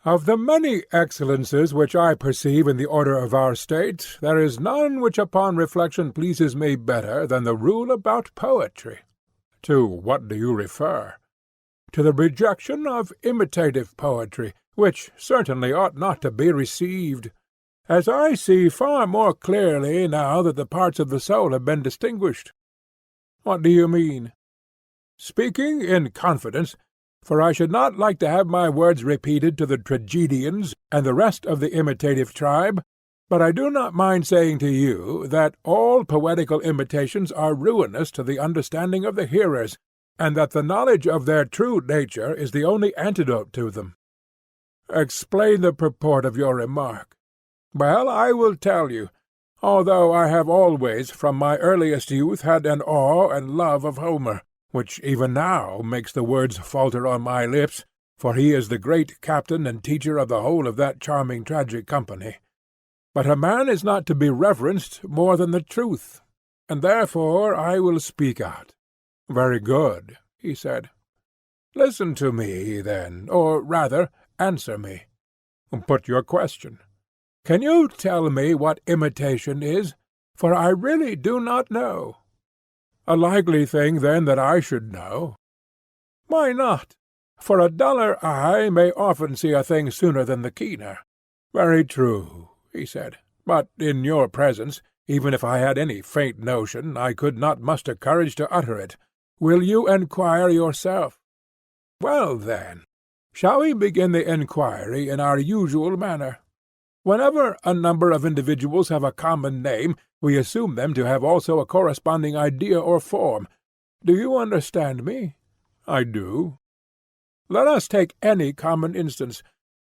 Of the many excellences which I perceive in the order of our state, there is none which upon reflection pleases me better than the rule about poetry. To what do you refer? To the rejection of imitative poetry, which certainly ought not to be received, as I see far more clearly now that the parts of the soul have been distinguished. What do you mean? Speaking in confidence, for I should not like to have my words repeated to the tragedians and the rest of the imitative tribe, but I do not mind saying to you that all poetical imitations are ruinous to the understanding of the hearers, and that the knowledge of their true nature is the only antidote to them. Explain the purport of your remark. Well, I will tell you, although I have always from my earliest youth had an awe and love of Homer, which even now makes the words falter on my lips, for he is the great captain and teacher of the whole of that charming tragic company. But a man is not to be reverenced more than the truth, and therefore I will speak out. Very good, he said. Listen to me, then, or rather, answer me. Put your question. Can you tell me what imitation is? For I really do not know. A likely thing, then, that I should know. Why not? For a duller eye may often see a thing sooner than the keener. Very true, he said. But in your presence, even if I had any faint notion, I could not muster courage to utter it. Will you enquire yourself? Well, then, shall we begin the enquiry in our usual manner? Whenever a number of individuals have a common name, we assume them to have also a corresponding idea or form. Do you understand me? I do. Let us take any common instance.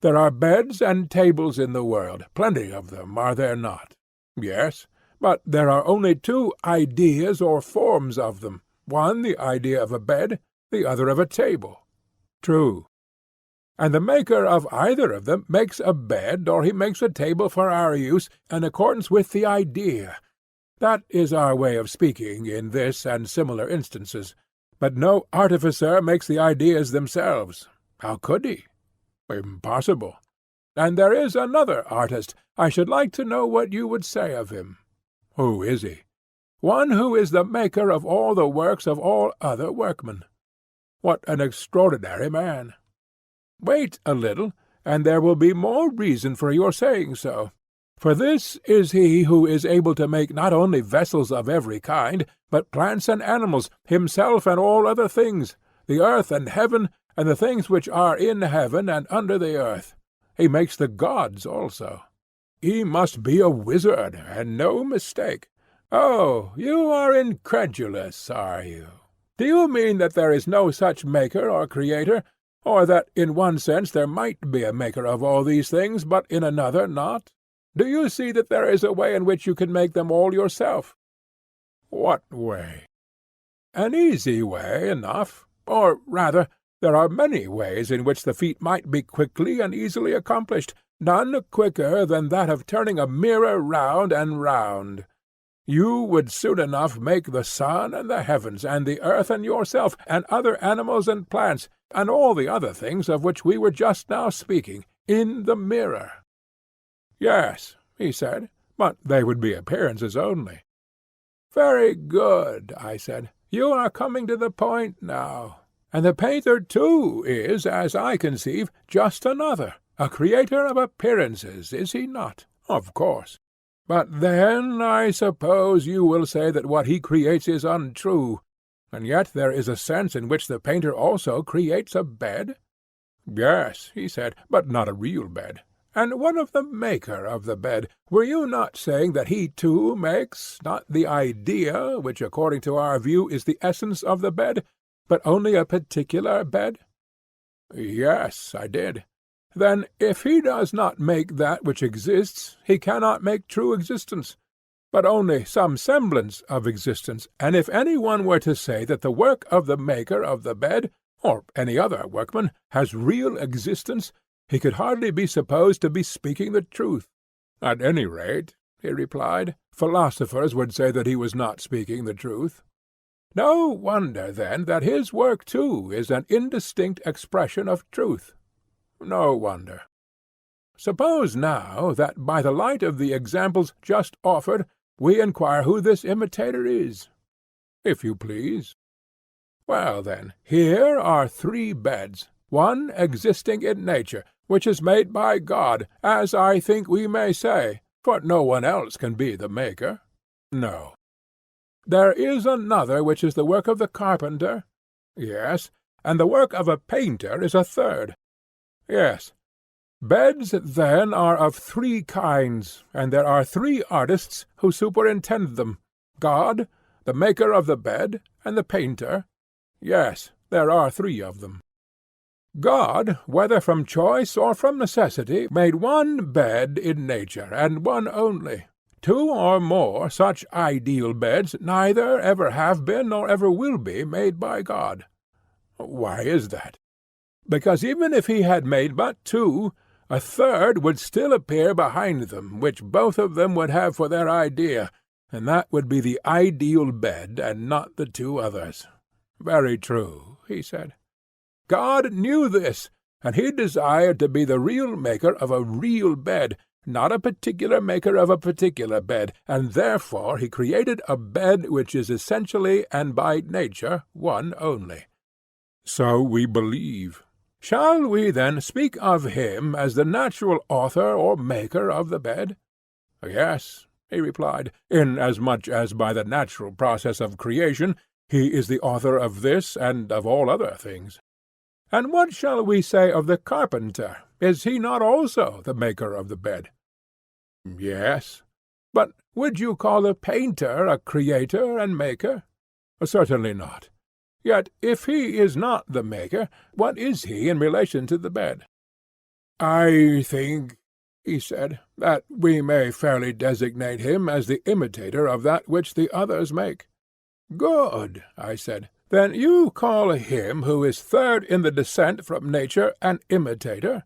There are beds and tables in the world, plenty of them, are there not? Yes, but there are only two ideas or forms of them, one the idea of a bed, the other of a table. True. And the maker of either of them makes a bed, or he makes a table for our use, in accordance with the idea. That is our way of speaking in this and similar instances. But no artificer makes the ideas themselves. How could he? Impossible. And there is another artist. I should like to know what you would say of him. Who is he? One who is the maker of all the works of all other workmen. What an extraordinary man! Wait a little, and there will be more reason for your saying so. For this is he who is able to make not only vessels of every kind, but plants and animals, himself and all other things, the earth and heaven, and the things which are in heaven and under the earth. He makes the gods also. He must be a wizard, and no mistake. Oh, you are incredulous, are you? Do you mean that there is no such maker or creator, or that in one sense there might be a maker of all these things, but in another not? Do you see that there is a way in which you can make them all yourself? What way? An easy way enough, or rather, there are many ways in which the feat might be quickly and easily accomplished, none quicker than that of turning a mirror round and round. You would soon enough make the sun and the heavens, and the earth and yourself, and other animals and plants, and all the other things of which we were just now speaking, in the mirror. Yes, he said, but they would be appearances only. Very good, I said. You are coming to the point now. And the painter, too, is, as I conceive, just another, a creator of appearances, is he not? Of course. But then I suppose you will say that what he creates is untrue, and yet there is a sense in which the painter also creates a bed? Yes, he said, but not a real bed. And what of the maker of the bed? Were you not saying that he too makes, not the idea, which according to our view is the essence of the bed, but only a particular bed? Yes, I did. Then if he does not make that which exists, he cannot make true existence, but only some semblance of existence. And if any one were to say that the work of the maker of the bed, or any other workman, has real existence, he could hardly be supposed to be speaking the truth. At any rate, he replied, philosophers would say that he was not speaking the truth. No wonder, then, that his work too is an indistinct expression of truth. No wonder. Suppose now that by the light of the examples just offered we inquire who this imitator is. If you please. Well, then, here are 3 beds, one existing in nature, which is made by God, as I think we may say, for no one else can be the maker. No. There is another which is the work of the carpenter. Yes. And the work of a painter is a third. Yes. Beds, then, are of 3 kinds, and there are 3 artists who superintend them, God, the maker of the bed, and the painter. Yes, there are 3 of them. God, whether from choice or from necessity, made one bed in nature, and one only. 2 or more such ideal beds neither ever have been nor ever will be made by God. Why is that? Because even if he had made but 2, a third would still appear behind them, which both of them would have for their idea, and that would be the ideal bed, and not the 2 others. Very true, he said. God knew this, and he desired to be the real maker of a real bed, not a particular maker of a particular bed, and therefore he created a bed which is essentially and by nature one only. So we believe. Shall we then speak of him as the natural author or maker of the bed? Yes, he replied, inasmuch as by the natural process of creation he is the author of this and of all other things. And what shall we say of the carpenter? Is he not also the maker of the bed? Yes. But would you call the painter a creator and maker? Certainly not. Yet if he is not the maker, what is he in relation to the bed? I think, he said, that we may fairly designate him as the imitator of that which the others make. Good, I said. Then you call him who is third in the descent from nature an imitator?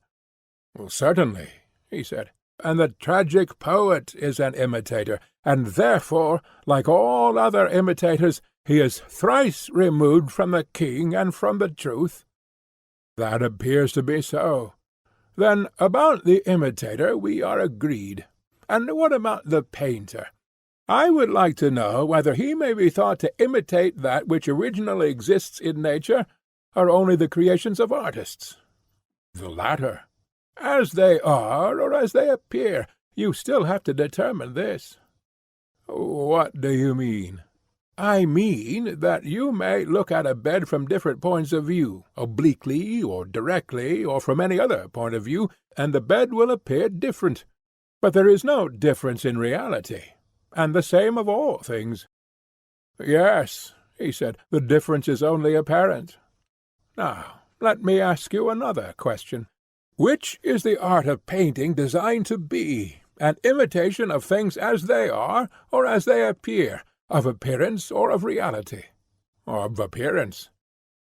Certainly, he said. And the tragic poet is an imitator, and therefore, like all other imitators, he is thrice removed from the king and from the truth. That appears to be so. Then about the imitator we are agreed. And what about the painter? I would like to know whether he may be thought to imitate that which originally exists in nature, or only the creations of artists. The latter. As they are, or as they appear, you still have to determine this. What do you mean? I mean that you may look at a bed from different points of view, obliquely or directly, or from any other point of view, and the bed will appear different. But there is no difference in reality, and the same of all things. Yes, he said, the difference is only apparent. Now, let me ask you another question. Which is the art of painting designed to be, an imitation of things as they are, or as they appear, of appearance or of reality? Of appearance.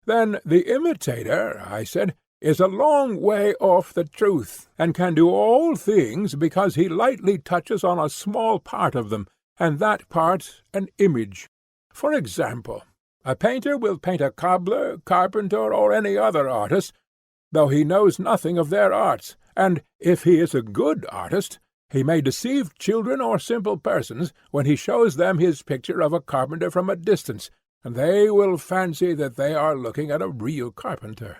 Then the imitator, I said, is a long way off the truth, and can do all things because he lightly touches on a small part of them, and that part an image. For example, a painter will paint a cobbler, carpenter, or any other artist, though he knows nothing of their arts, and, if he is a good artist, he may deceive children or simple persons when he shows them his picture of a carpenter from a distance, and they will fancy that they are looking at a real carpenter.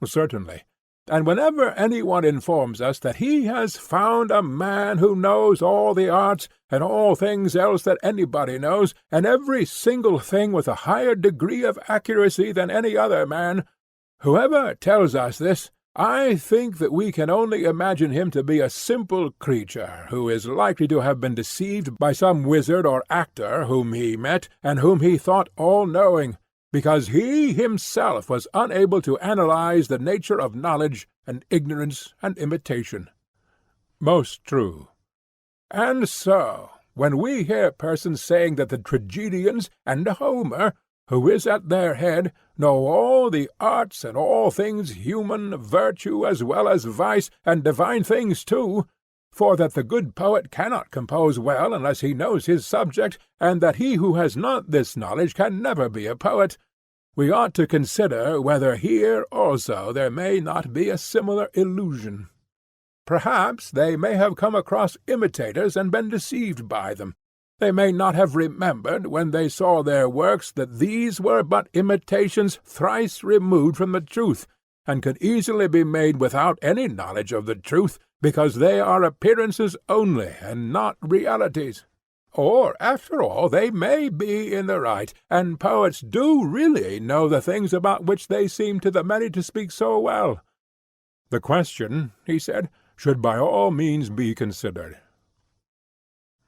Certainly. And whenever anyone informs us that he has found a man who knows all the arts and all things else that anybody knows, and every single thing with a higher degree of accuracy than any other man, whoever tells us this, I think that we can only imagine him to be a simple creature who is likely to have been deceived by some wizard or actor whom he met and whom he thought all-knowing, because he himself was unable to analyze the nature of knowledge and ignorance and imitation. Most true. And so, when we hear persons saying that the tragedians and Homer, who is at their head, know all the arts and all things human, virtue as well as vice, and divine things too, for that the good poet cannot compose well unless he knows his subject, and that he who has not this knowledge can never be a poet, we ought to consider whether here also there may not be a similar illusion. Perhaps they may have come across imitators and been deceived by them. They may not have remembered, when they saw their works, that these were but imitations thrice removed from the truth, and could easily be made without any knowledge of the truth, because they are appearances only, and not realities. Or, after all, they may be in the right, and poets do really know the things about which they seem to the many to speak so well. The question, he said, should by all means be considered.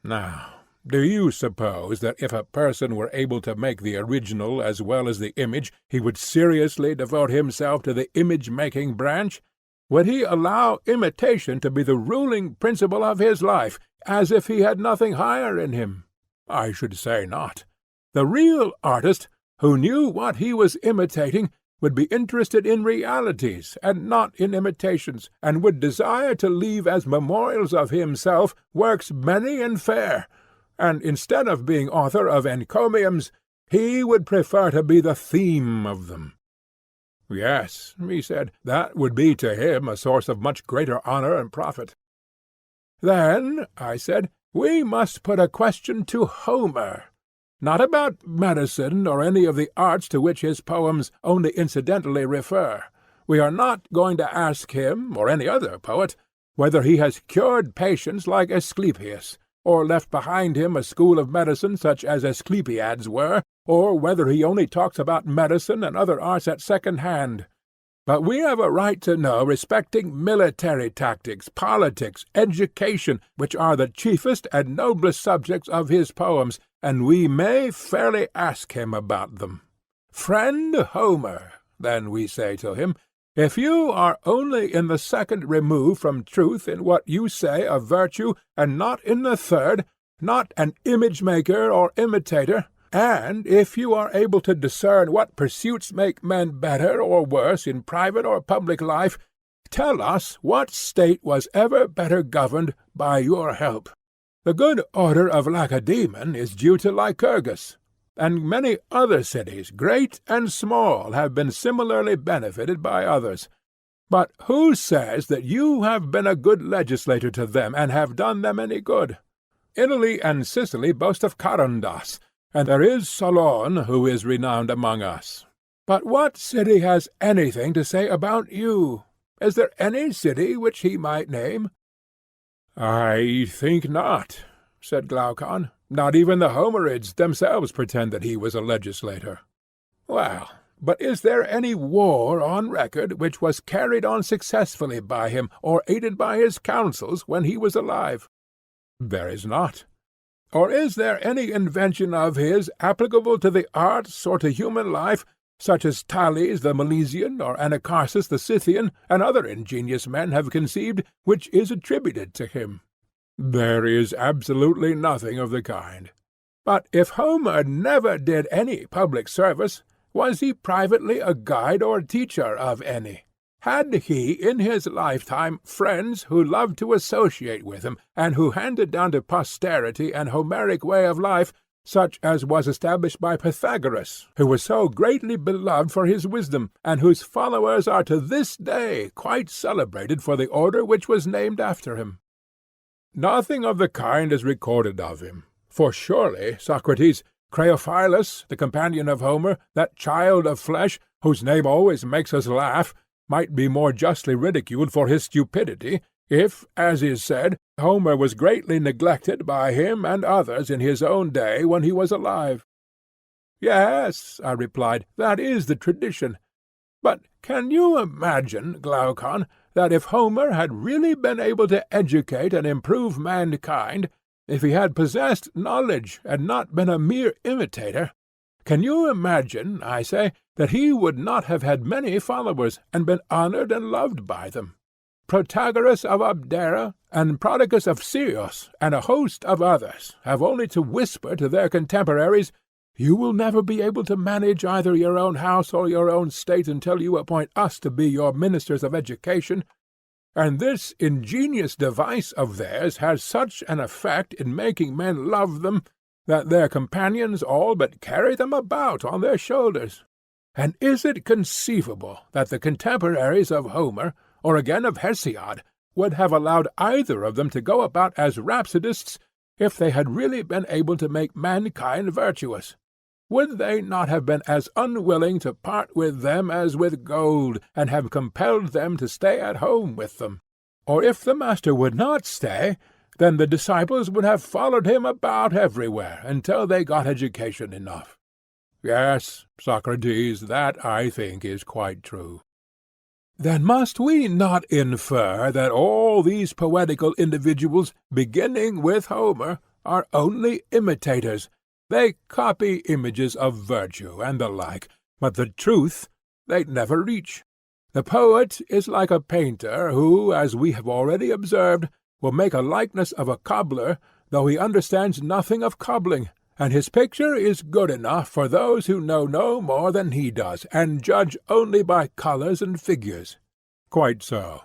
Now, do you suppose that if a person were able to make the original as well as the image, he would seriously devote himself to the image-making branch? Would he allow imitation to be the ruling principle of his life, as if he had nothing higher in him? I should say not. The real artist, who knew what he was imitating, would be interested in realities, and not in imitations, and would desire to leave as memorials of himself works many and fair, and instead of being author of encomiums, he would prefer to be the theme of them. Yes, he said, that would be to him a source of much greater honor and profit. Then, I said, we must put a question to Homer, not about medicine or any of the arts to which his poems only incidentally refer. We are not going to ask him, or any other poet, whether he has cured patients like Asclepius, or left behind him a school of medicine such as Asclepiad's were, or whether he only talks about medicine and other arts at second hand. But we have a right to know respecting military tactics, politics, education, which are the chiefest and noblest subjects of his poems, and we may fairly ask him about them. Friend Homer, then we say to him, if you are only in the second remove from truth in what you say of virtue, and not in the third, not an image-maker or imitator, and if you are able to discern what pursuits make men better or worse in private or public life, tell us what state was ever better governed by your help. The good order of Lacedaemon is due to Lycurgus, and many other cities, great and small, have been similarly benefited by others. But who says that you have been a good legislator to them, and have done them any good? Italy and Sicily boast of Charondas, and there is Solon, who is renowned among us. But what city has anything to say about you? Is there any city which he might name? I think not, said Glaucon. Not even the Homerids themselves pretend that he was a legislator. Well, but is there any war on record which was carried on successfully by him, or aided by his counsels, when he was alive? There is not. Or is there any invention of his applicable to the arts or to human life, such as Thales the Milesian, or Anacharsis the Scythian, and other ingenious men have conceived, which is attributed to him? There is absolutely nothing of the kind. But if Homer never did any public service, was he privately a guide or teacher of any? Had he in his lifetime friends who loved to associate with him, and who handed down to posterity an Homeric way of life, such as was established by Pythagoras, who was so greatly beloved for his wisdom, and whose followers are to this day quite celebrated for the order which was named after him? Nothing of the kind is recorded of him, for surely Socrates, Creophilus, the companion of Homer, that child of flesh, whose name always makes us laugh, might be more justly ridiculed for his stupidity, if, as is said, Homer was greatly neglected by him and others in his own day when he was alive. Yes, I replied, that is the tradition. But can you imagine, Glaucon, that if Homer had really been able to educate and improve mankind, if he had possessed knowledge and not been a mere imitator, can you imagine, I say, that he would not have had many followers, and been honored and loved by them? Protagoras of Abdera, and Prodicus of Sirius, and a host of others, have only to whisper to their contemporaries, "You will never be able to manage either your own house or your own state until you appoint us to be your ministers of education," and this ingenious device of theirs has such an effect in making men love them, that their companions all but carry them about on their shoulders. And is it conceivable that the contemporaries of Homer, or again of Hesiod, would have allowed either of them to go about as rhapsodists if they had really been able to make mankind virtuous? Would they not have been as unwilling to part with them as with gold, and have compelled them to stay at home with them? Or if the master would not stay, then the disciples would have followed him about everywhere until they got education enough. Yes, Socrates, that I think is quite true. Then must we not infer that all these poetical individuals, beginning with Homer, are only imitators? They copy images of virtue and the like, but the truth they never reach. The poet is like a painter who, as we have already observed, will make a likeness of a cobbler, though he understands nothing of cobbling, and his picture is good enough for those who know no more than he does, and judge only by colours and figures. Quite so.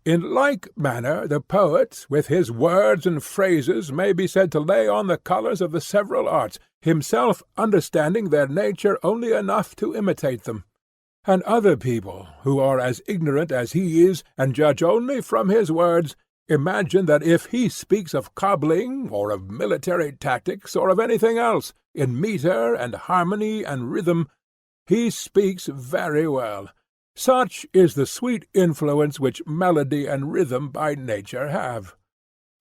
In like manner the poet, with his words and phrases, may be said to lay on the colours of the several arts, himself understanding their nature only enough to imitate them. And other people, who are as ignorant as he is, and judge only from his words, imagine that if he speaks of cobbling, or of military tactics, or of anything else, in metre and harmony and rhythm, he speaks very well. Such is the sweet influence which melody and rhythm by nature have.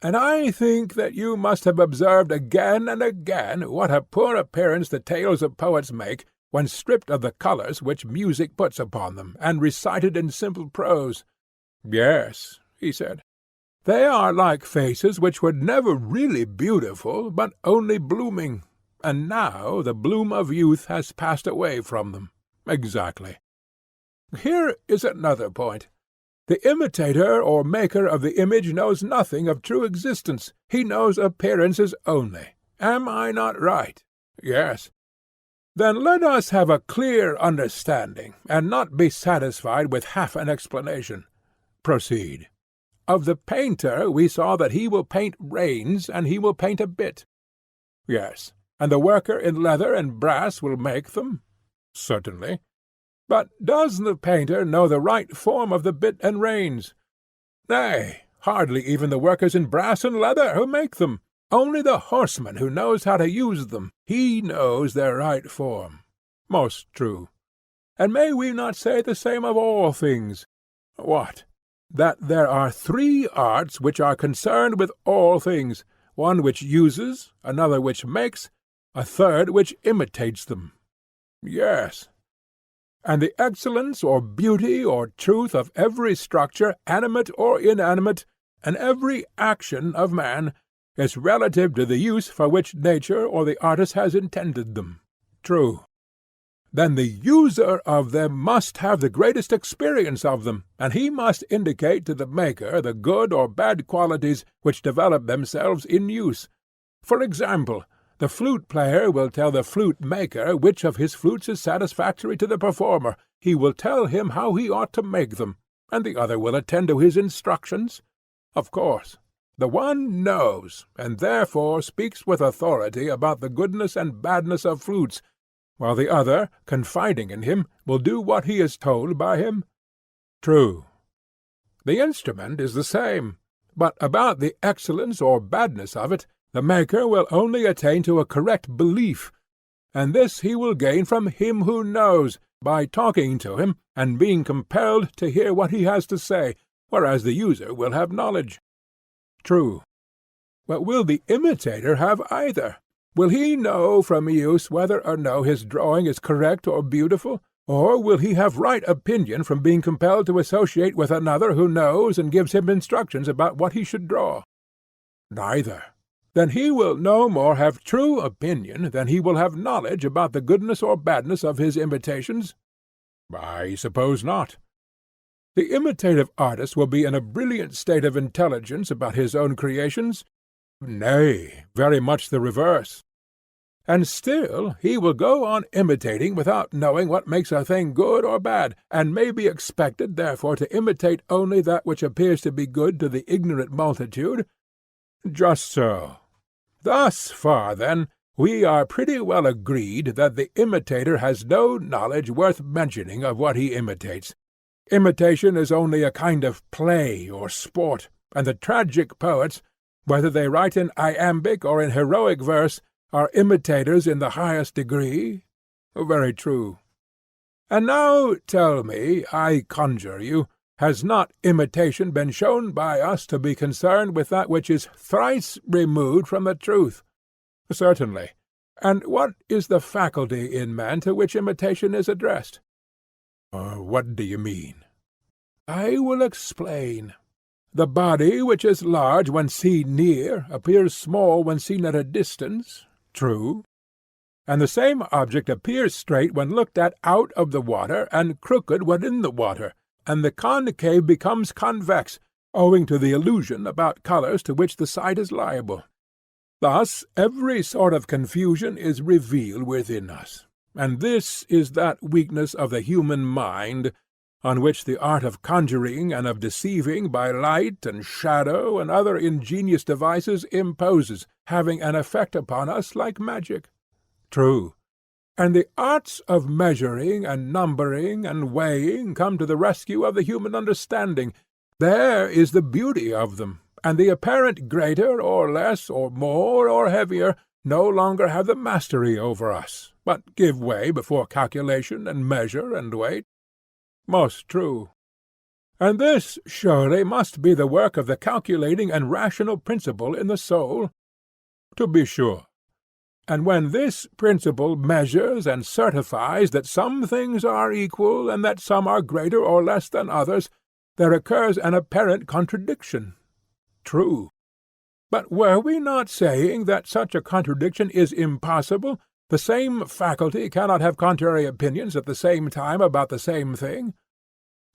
And I think that you must have observed again and again what a poor appearance the tales of poets make, when stripped of the colours which music puts upon them, and recited in simple prose. Yes, he said. They are like faces which were never really beautiful, but only blooming, and now the bloom of youth has passed away from them. Exactly. Here is another point. The imitator or maker of the image knows nothing of true existence. He knows appearances only. Am I not right? Yes. Then let us have a clear understanding, and not be satisfied with half an explanation. Proceed. Of the painter we saw that he will paint reins, and he will paint a bit. Yes. And the worker in leather and brass will make them? Certainly. But does the painter know the right form of the bit and reins? Nay, hardly even the workers in brass and leather who make them. Only the horseman who knows how to use them. He knows their right form. Most true. And may we not say the same of all things? What? That there are 3 arts which are concerned with all things, one which uses, another which makes, a third which imitates them. Yes. And the excellence or beauty or truth of every structure, animate or inanimate, and every action of man, is relative to the use for which nature or the artist has intended them. True. Then the user of them must have the greatest experience of them, and he must indicate to the maker the good or bad qualities which develop themselves in use. For example, the flute-player will tell the flute-maker which of his flutes is satisfactory to the performer. He will tell him how he ought to make them, and the other will attend to his instructions. Of course. The one knows, and therefore speaks with authority about the goodness and badness of flutes, while the other, confiding in him, will do what he is told by him. True. The instrument is the same, but about the excellence or badness of it, the maker will only attain to a correct belief, and this he will gain from him who knows, by talking to him, and being compelled to hear what he has to say, whereas the user will have knowledge. True. But will the imitator have either? Will he know from use whether or no his drawing is correct or beautiful, or will he have right opinion from being compelled to associate with another who knows and gives him instructions about what he should draw? Neither. Then he will no more have true opinion than he will have knowledge about the goodness or badness of his imitations? I suppose not. The imitative artist will be in a brilliant state of intelligence about his own creations? Nay, very much the reverse. And still he will go on imitating without knowing what makes a thing good or bad, and may be expected therefore to imitate only that which appears to be good to the ignorant multitude? Just so. Thus far, then, we are pretty well agreed that the imitator has no knowledge worth mentioning of what he imitates. Imitation is only a kind of play or sport, and the tragic poets, whether they write in iambic or in heroic verse, are imitators in the highest degree? Very true. And now tell me, I conjure you, has not imitation been shown by us to be concerned with that which is thrice removed from the truth? Certainly. And what is the faculty in man to which imitation is addressed? What do you mean? I will explain. The body, which is large when seen near, appears small when seen at a distance. True. And the same object appears straight when looked at out of the water, and crooked when in the water, and the concave becomes convex, owing to the illusion about colours to which the sight is liable. Thus every sort of confusion is revealed within us, and this is that weakness of the human mind on which the art of conjuring and of deceiving by light and shadow and other ingenious devices imposes, having an effect upon us like magic. True. And the arts of measuring and numbering and weighing come to the rescue of the human understanding. There is the beauty of them, and the apparent greater or less or more or heavier no longer have the mastery over us, but give way before calculation and measure and weight. Most true. And this surely must be the work of the calculating and rational principle in the soul? To be sure. And when this principle measures and certifies that some things are equal, and that some are greater or less than others, there occurs an apparent contradiction. True. But were we not saying that such a contradiction is impossible? The same faculty cannot have contrary opinions at the same time about the same thing?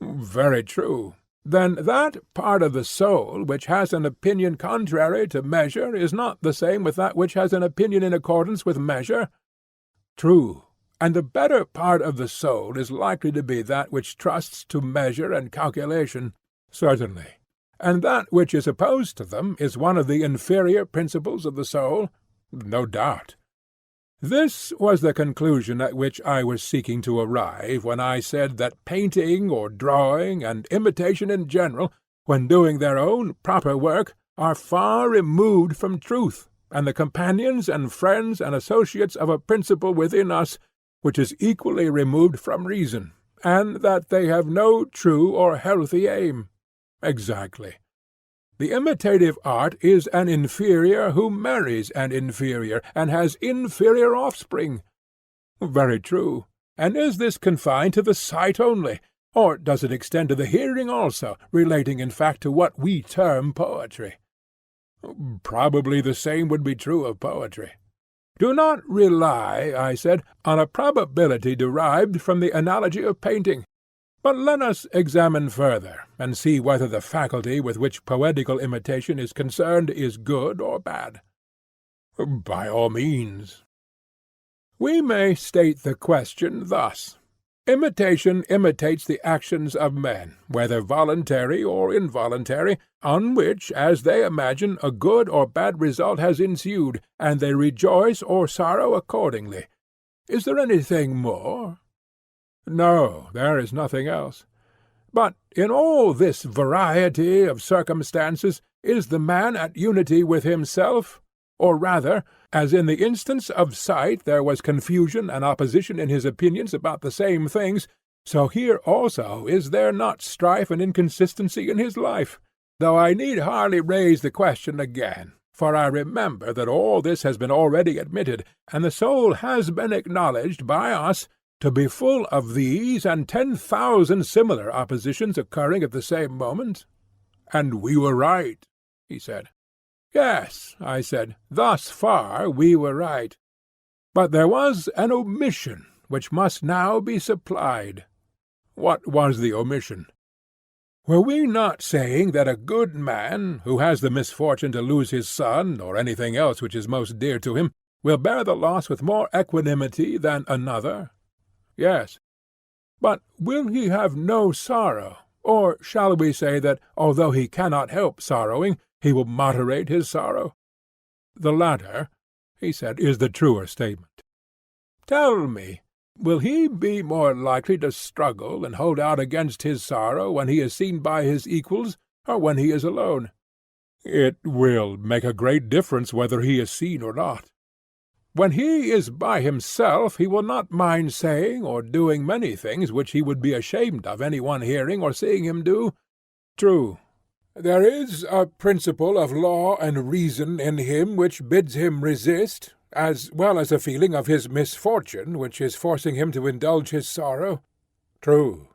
Very true. Then that part of the soul which has an opinion contrary to measure is not the same with that which has an opinion in accordance with measure? True. And the better part of the soul is likely to be that which trusts to measure and calculation? Certainly. And that which is opposed to them is one of the inferior principles of the soul? No doubt. This was the conclusion at which I was seeking to arrive when I said that painting or drawing and imitation in general, when doing their own proper work, are far removed from truth, and the companions and friends and associates of a principle within us which is equally removed from reason, and that they have no true or healthy aim. Exactly. The imitative art is an inferior who marries an inferior, and has inferior offspring. Very true. And is this confined to the sight only, or does it extend to the hearing also, relating in fact to what we term poetry? Probably the same would be true of poetry. Do not rely, I said, on a probability derived from the analogy of painting. But let us examine further, and see whether the faculty with which poetical imitation is concerned is good or bad. By all means. We may state the question thus. Imitation imitates the actions of men, whether voluntary or involuntary, on which, as they imagine, a good or bad result has ensued, and they rejoice or sorrow accordingly. Is there anything more? No, there is nothing else. But in all this variety of circumstances is the man at unity with himself? Or rather, as in the instance of sight there was confusion and opposition in his opinions about the same things, so here also is there not strife and inconsistency in his life, though I need hardly raise the question again, for I remember that all this has been already admitted, and the soul has been acknowledged by us to be full of these and 10,000 similar oppositions occurring at the same moment. And we were right, he said. Yes, I said, thus far we were right. But there was an omission which must now be supplied. What was the omission? Were we not saying that a good man, who has the misfortune to lose his son, or anything else which is most dear to him, will bear the loss with more equanimity than another? Yes. But will he have no sorrow? Or shall we say that, although he cannot help sorrowing, he will moderate his sorrow? The latter, he said, is the truer statement. Tell me, Will he be more likely to struggle and hold out against his sorrow when he is seen by his equals, or when he is alone? It will make a great difference whether he is seen or not. When he is by himself he will not mind saying or doing many things which he would be ashamed of any one hearing or seeing him do. True. There is a principle of law and reason in him which bids him resist, as well as a feeling of his misfortune which is forcing him to indulge his sorrow. True.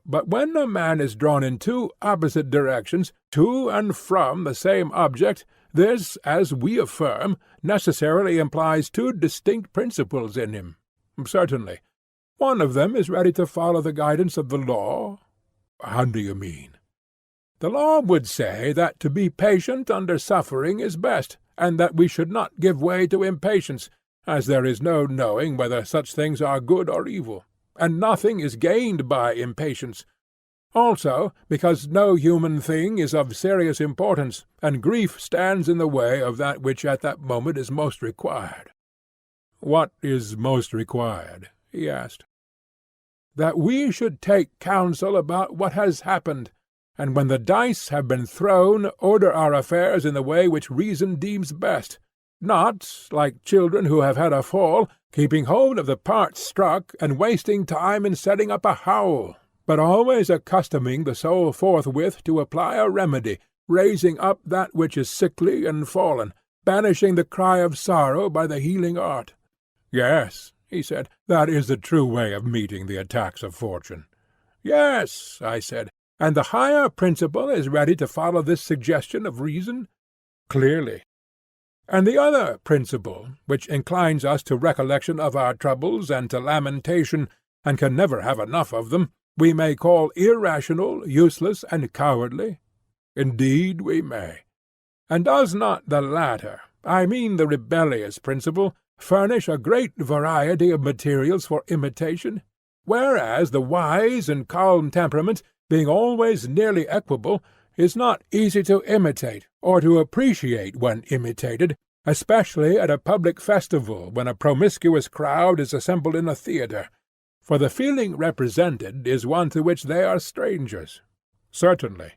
But when a man is drawn in two opposite directions, to and from the same object, this, as we affirm, necessarily implies two distinct principles in him. Certainly. One of them is ready to follow the guidance of the law. How do you mean? The law would say that to be patient under suffering is best, and that we should not give way to impatience, as there is no knowing whether such things are good or evil, and nothing is gained by impatience. Also, because no human thing is of serious importance, and grief stands in the way of that which at that moment is most required. What is most required? He asked. That we should take counsel about what has happened, and when the dice have been thrown, order our affairs in the way which reason deems best, not, like children who have had a fall, keeping hold of the part struck and wasting time in setting up a howl, but always accustoming the soul forthwith to apply a remedy, raising up that which is sickly and fallen, banishing the cry of sorrow by the healing art. Yes, he said, that is the true way of meeting the attacks of fortune. Yes, I said, and the higher principle is ready to follow this suggestion of reason? Clearly. And the other principle, which inclines us to recollection of our troubles and to lamentation, and can never have enough of them, we may call irrational, useless, and cowardly? Indeed we may. And does not the latter, I mean the rebellious principle, furnish a great variety of materials for imitation? Whereas the wise and calm temperament, being always nearly equable, is not easy to imitate, or to appreciate when imitated, especially at a public festival when a promiscuous crowd is assembled in a theatre, for the feeling represented is one to which they are strangers. Certainly.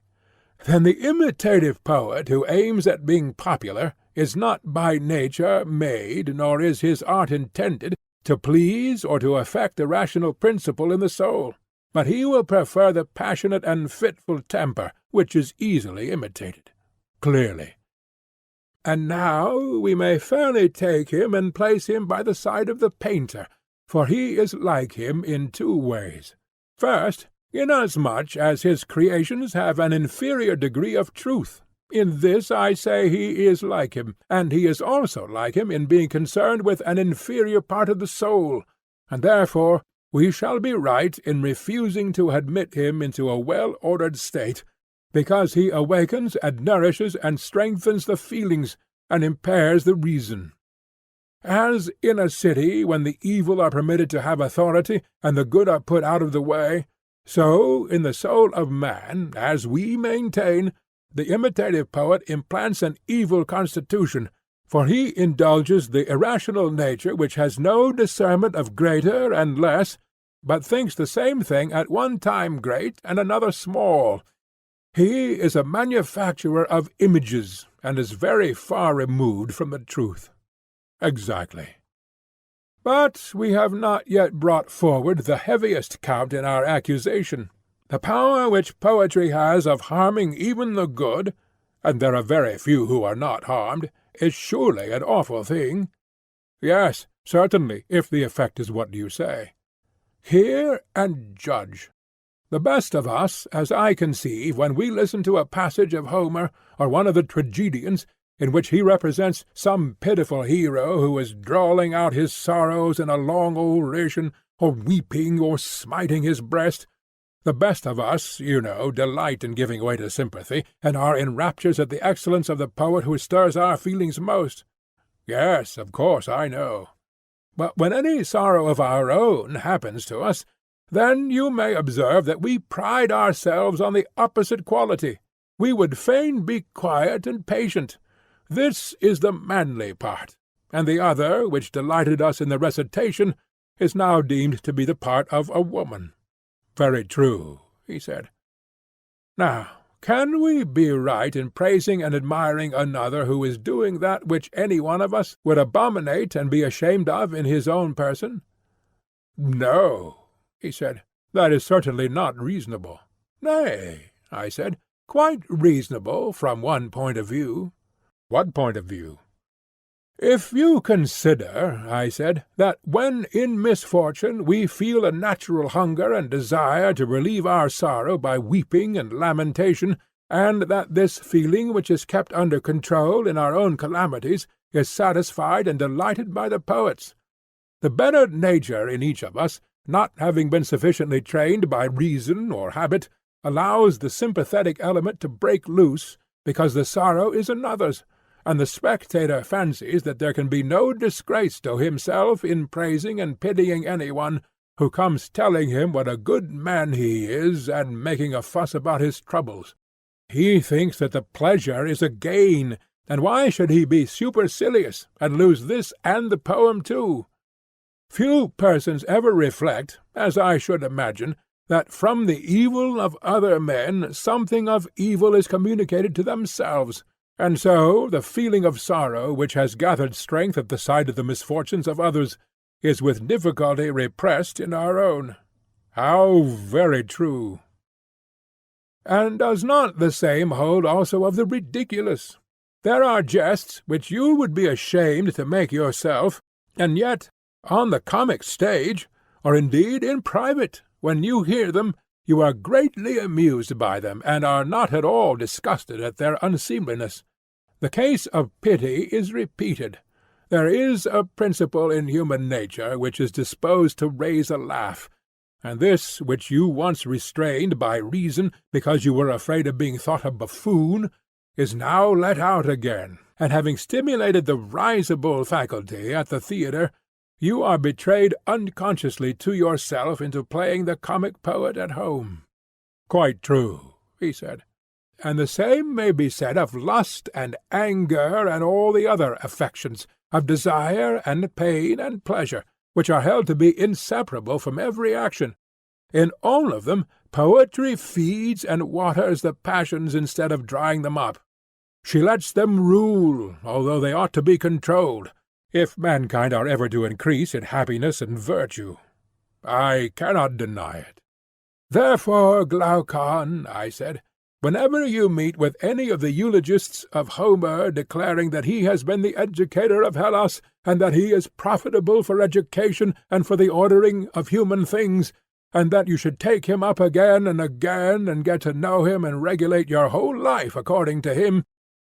Then the imitative poet who aims at being popular is not by nature made, nor is his art intended, to please or to affect the rational principle in the soul, but he will prefer the passionate and fitful temper, which is easily imitated. Clearly. And now we may fairly take him and place him by the side of the painter, for he is like him in two ways. First, inasmuch as his creations have an inferior degree of truth. In this I say he is like him, and he is also like him in being concerned with an inferior part of the soul, and therefore we shall be right in refusing to admit him into a well-ordered state, because he awakens and nourishes and strengthens the feelings, and impairs the reason. As in a city when the evil are permitted to have authority, and the good are put out of the way, so in the soul of man, as we maintain, the imitative poet implants an evil constitution, for he indulges the irrational nature which has no discernment of greater and less, but thinks the same thing at one time great and another small. He is a manufacturer of images, and is very far removed from the truth. Exactly. But we have not yet brought forward the heaviest count in our accusation. The power which poetry has of harming even the good, and there are very few who are not harmed, is surely an awful thing. Yes, certainly, if the effect is what you say. Hear and judge. The best of us, as I conceive, when we listen to a passage of Homer, or one of the tragedians, in which he represents some pitiful hero who is drawling out his sorrows in a long oration, or weeping or smiting his breast, the best of us, you know, delight in giving way to sympathy, and are in raptures at the excellence of the poet who stirs our feelings most. Yes, of course, I know. But when any sorrow of our own happens to us, then you may observe that we pride ourselves on the opposite quality. We would fain be quiet and patient. This is the manly part, and the other, which delighted us in the recitation, is now deemed to be the part of a woman. Very true, he said. Now, can we be right in praising and admiring another who is doing that which any one of us would abominate and be ashamed of in his own person? No, he said, that is certainly not reasonable. Nay, I said, quite reasonable from one point of view. What point of view? If you consider, I said, that when in misfortune we feel a natural hunger and desire to relieve our sorrow by weeping and lamentation, and that this feeling which is kept under control in our own calamities is satisfied and delighted by the poets, the better nature in each of us, not having been sufficiently trained by reason or habit, allows the sympathetic element to break loose, because the sorrow is another's, and the spectator fancies that there can be no disgrace to himself in praising and pitying any one who comes telling him what a good man he is and making a fuss about his troubles. He thinks that the pleasure is a gain, and why should he be supercilious and lose this and the poem too? Few persons ever reflect, as I should imagine, that from the evil of other men something of evil is communicated to themselves, and so the feeling of sorrow which has gathered strength at the sight of the misfortunes of others is with difficulty repressed in our own. How very true! And does not the same hold also of the ridiculous? There are jests which you would be ashamed to make yourself, and yet on the comic stage, or indeed in private, when you hear them, you are greatly amused by them, and are not at all disgusted at their unseemliness. The case of pity is repeated. There is a principle in human nature which is disposed to raise a laugh, and this which you once restrained by reason, because you were afraid of being thought a buffoon, is now let out again, and having stimulated the risible faculty at the theatre, you are betrayed unconsciously to yourself into playing the comic poet at home. Quite true, he said. And the same may be said of lust and anger and all the other affections, of desire and pain and pleasure, which are held to be inseparable from every action. In all of them poetry feeds and waters the passions instead of drying them up. She lets them rule, although they ought to be controlled, if mankind are ever to increase in happiness and virtue. I cannot deny it. Therefore, Glaucon, I said, whenever you meet with any of the eulogists of Homer declaring that he has been the educator of Hellas, and that he is profitable for education and for the ordering of human things, and that you should take him up again and get to know him and regulate your whole life according to him,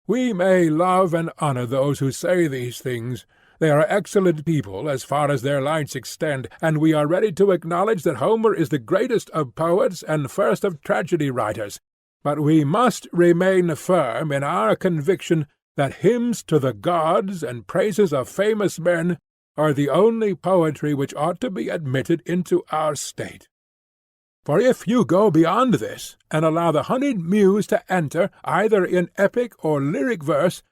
we may love and honor those who say these things. They are excellent people as far as their lights extend, and we are ready to acknowledge that Homer is the greatest of poets and first of tragedy writers. But we must remain firm in our conviction that hymns to the gods and praises of famous men are the only poetry which ought to be admitted into our state. For if you go beyond this, and allow the honeyed muse to enter, either in epic or lyric verse,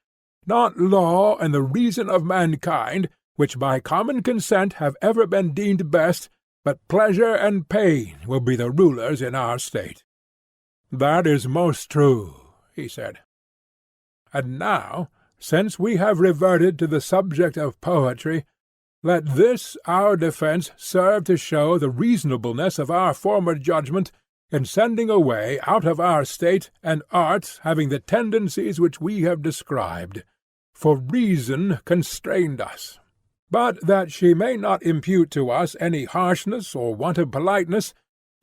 not law and the reason of mankind, which by common consent have ever been deemed best, but pleasure and pain will be the rulers in our state. That is most true, he said. And now, since we have reverted to the subject of poetry, let this our defence serve to show the reasonableness of our former judgment in sending away out of our state an art having the tendencies which we have described. For reason constrained us. But that she may not impute to us any harshness or want of politeness,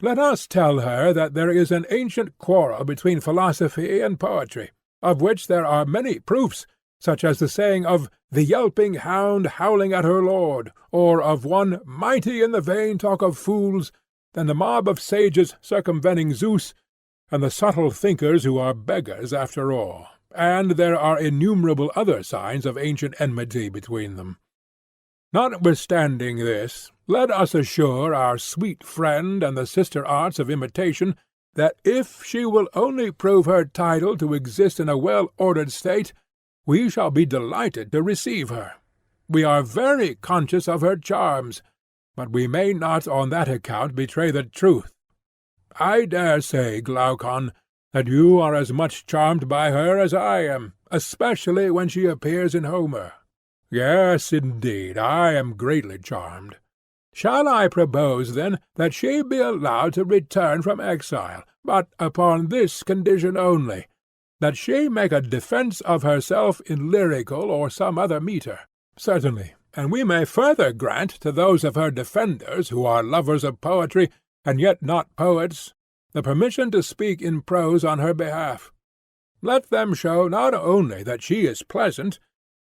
let us tell her that there is an ancient quarrel between philosophy and poetry, of which there are many proofs, such as the saying of the yelping hound howling at her lord, or of one mighty in the vain talk of fools, and the mob of sages circumventing Zeus, and the subtle thinkers who are beggars after all. And there are innumerable other signs of ancient enmity between them. Notwithstanding this, let us assure our sweet friend and the sister arts of imitation that if she will only prove her title to exist in a well-ordered state, we shall be delighted to receive her. We are very conscious of her charms, but we may not on that account betray the truth. I dare say, Glaucon, that you are as much charmed by her as I am, especially when she appears in Homer. Yes, indeed, I am greatly charmed. Shall I propose, then, that she be allowed to return from exile, but upon this condition only, that she make a defence of herself in lyrical or some other metre? Certainly, and we may further grant to those of her defenders who are lovers of poetry, and yet not poets, the permission to speak in prose on her behalf. Let them show not only that she is pleasant,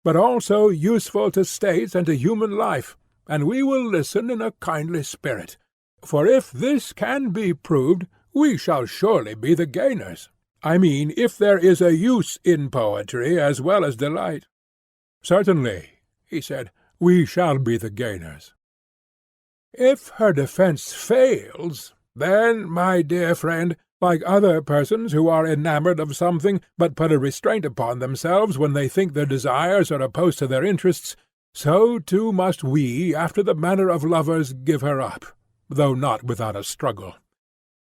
but also useful to states and to human life, and we will listen in a kindly spirit. For if this can be proved, we shall surely be the gainers. I mean, if there is a use in poetry as well as delight. Certainly, he said, we shall be the gainers. If her defence fails, then, my dear friend, like other persons who are enamoured of something, but put a restraint upon themselves when they think their desires are opposed to their interests, so too must we, after the manner of lovers, give her up, though not without a struggle.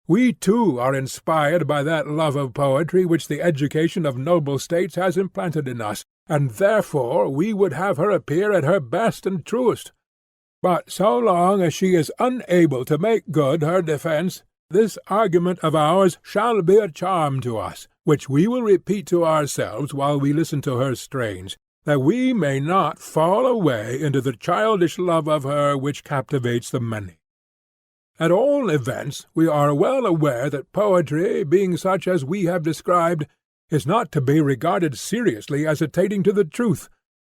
We too are inspired by that love of poetry which the education of noble states has implanted in us, and therefore we would have her appear at her best and truest. But so long as she is unable to make good her defence, this argument of ours shall be a charm to us, which we will repeat to ourselves while we listen to her strains, that we may not fall away into the childish love of her which captivates the many. At all events, we are well aware that poetry, being such as we have described, is not to be regarded seriously as attainting to the truth,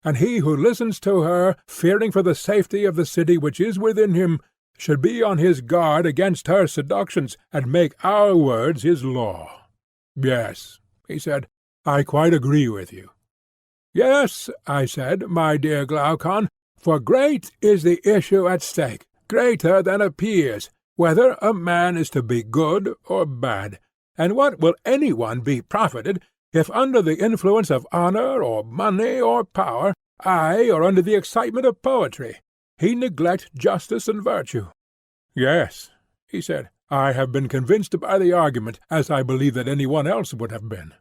and he who listens to her, fearing for the safety of the city which is within him, should be on his guard against her seductions, and make our words his law. Yes, he said, I quite agree with you. Yes, I said, my dear Glaucon, for great is the issue at stake, greater than appears, whether a man is to be good or bad, and what will any one be profited, if under the influence of honour or money or power, aye, or under the excitement of poetry, he neglect justice and virtue? Yes, he said, I have been convinced by the argument, as I believe that any one else would have been.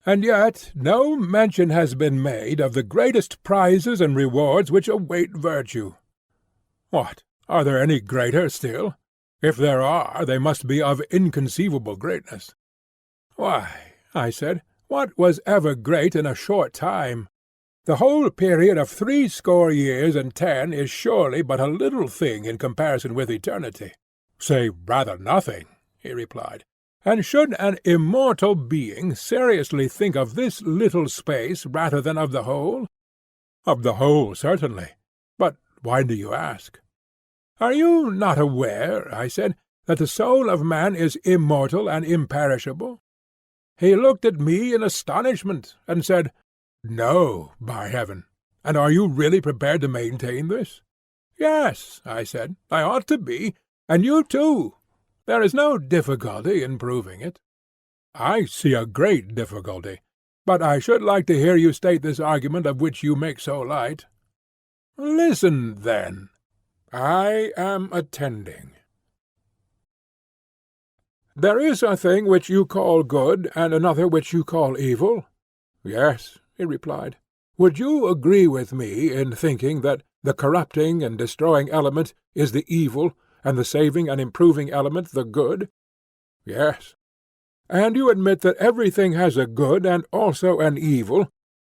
And yet no mention has been made of the greatest prizes and rewards which await virtue. What, are there any greater still? If there are, they must be of inconceivable greatness. Why, I said, what was ever great in a short time? The whole period of 80 years and 10 is surely but a little thing in comparison with eternity. Say rather nothing, he replied. And should an immortal being seriously think of this little space rather than of the whole? Of the whole, certainly. But why do you ask? Are you not aware, I said, that the soul of man is immortal and imperishable? He looked at me in astonishment, and said, No, by heaven! And are you really prepared to maintain this? Yes, I said, I ought to be, and you too. There is no difficulty in proving it. I see a great difficulty, but I should like to hear you state this argument of which you make so light. Listen, then. I am attending. There is a thing which you call good, and another which you call evil? Yes, he replied. Would you agree with me in thinking that the corrupting and destroying element is the evil, and the saving and improving element the good? Yes. And you admit that everything has a good and also an evil,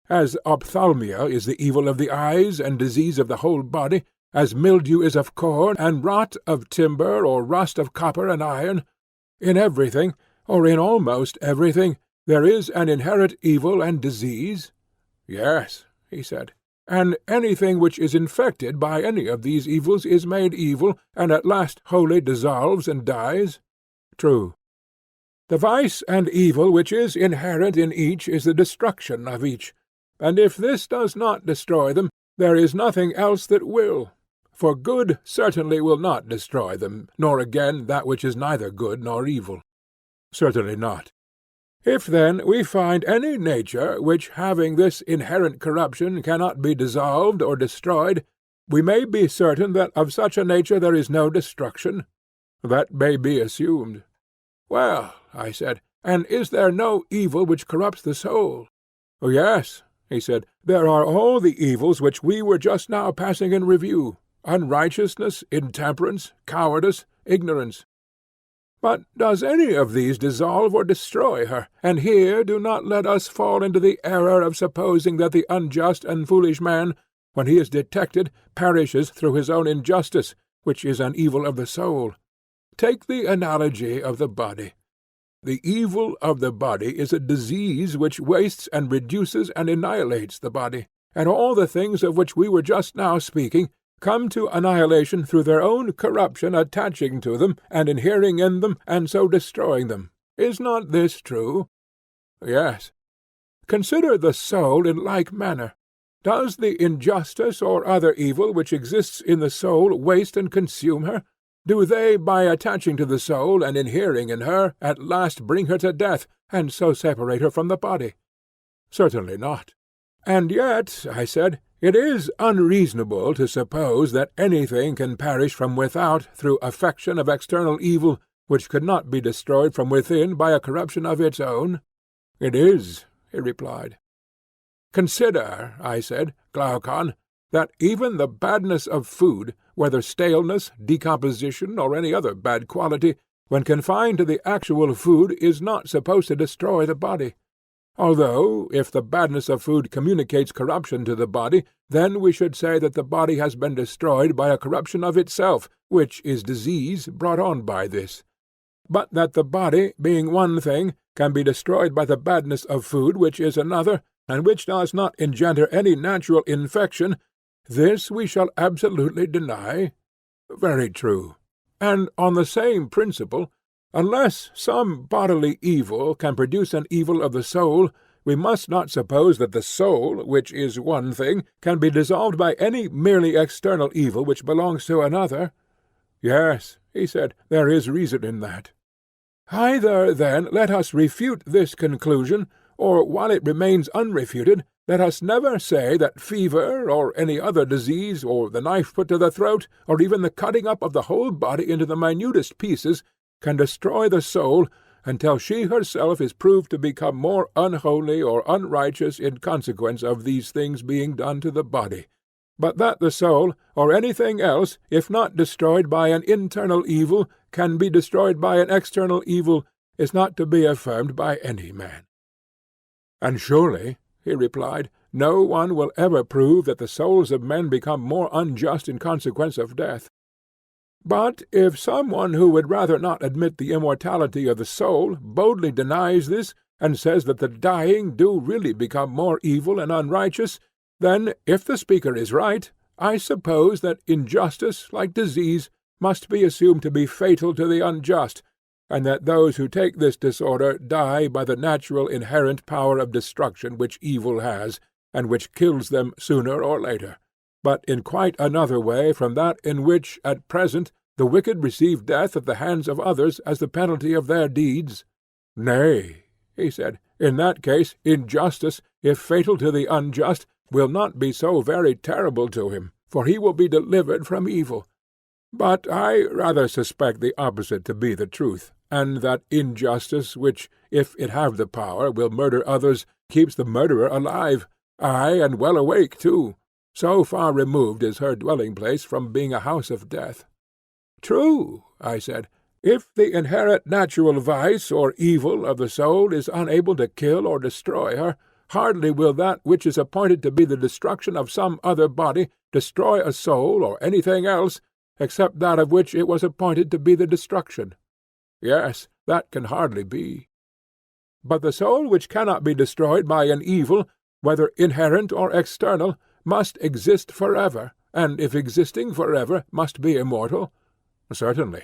as ophthalmia is the evil of the eyes and disease of the whole body, as mildew is of corn, and rot of timber, or rust of copper and iron. In everything, or in almost everything, there is an inherent evil and disease? Yes, he said. And anything which is infected by any of these evils is made evil, and at last wholly dissolves and dies? True. The vice and evil which is inherent in each is the destruction of each, and if this does not destroy them, there is nothing else that will. For good certainly will not destroy them, nor again that which is neither good nor evil. Certainly not. If then we find any nature which, having this inherent corruption, cannot be dissolved or destroyed, We may be certain that of such a nature there is no destruction. That may be assumed. Well, I said, and is there no evil which corrupts the soul? Oh, yes, he said, there are all the evils which we were just now passing in review, unrighteousness, intemperance, cowardice, ignorance. But does any of these dissolve or destroy her? And here do not let us fall into the error of supposing that the unjust and foolish man, when he is detected, perishes through his own injustice, which is an evil of the soul. Take the analogy of the body. The evil of the body is a disease which wastes and reduces and annihilates the body, and all the things of which we were just now speaking come to annihilation through their own corruption attaching to them and inhering in them, and so destroying them. Is not this true? Yes. Consider the soul in like manner. Does the injustice or other evil which exists in the soul waste and consume her? Do they, by attaching to the soul and inhering in her, at last bring her to death, and so separate her from the body? Certainly not. And yet, I said, it is unreasonable to suppose that anything can perish from without through affection of external evil, which could not be destroyed from within by a corruption of its own. It is, he replied. Consider, I said, Glaucon, that even the badness of food, whether staleness, decomposition, or any other bad quality, when confined to the actual food, is not supposed to destroy the body. Although, if the badness of food communicates corruption to the body, then we should say that the body has been destroyed by a corruption of itself, which is disease brought on by this. But that the body, being one thing, can be destroyed by the badness of food, which is another, and which does not engender any natural infection, this we shall absolutely deny. Very true. And on the same principle, unless some bodily evil can produce an evil of the soul, we must not suppose that the soul, which is one thing, can be dissolved by any merely external evil which belongs to another. Yes, he said, there is reason in that. Either, then, let us refute this conclusion, or, while it remains unrefuted, let us never say that fever, or any other disease, or the knife put to the throat, or even the cutting up of the whole body into the minutest pieces, can destroy the soul, until she herself is proved to become more unholy or unrighteous in consequence of these things being done to the body, but that the soul, or anything else, if not destroyed by an internal evil, can be destroyed by an external evil, is not to be affirmed by any man. And surely, he replied, no one will ever prove that the souls of men become more unjust in consequence of death. But if some one who would rather not admit the immortality of the soul boldly denies this, and says that the dying do really become more evil and unrighteous, then, if the speaker is right, I suppose that injustice, like disease, must be assumed to be fatal to the unjust, and that those who take this disorder die by the natural inherent power of destruction which evil has, and which kills them sooner or later, but in quite another way from that in which, at present, the wicked receive death at the hands of others as the penalty of their deeds. Nay, he said, in that case injustice, if fatal to the unjust, will not be so very terrible to him, for he will be delivered from evil. But I rather suspect the opposite to be the truth, and that injustice, which, if it have the power, will murder others, keeps the murderer alive, aye, and well awake too. So far removed is her dwelling-place from being a house of death. True, I said, if the inherent natural vice or evil of the soul is unable to kill or destroy her, hardly will that which is appointed to be the destruction of some other body destroy a soul or anything else, except that of which it was appointed to be the destruction. Yes, that can hardly be. But the soul which cannot be destroyed by an evil, whether inherent or external, must exist forever, and if existing forever, must be immortal. Certainly.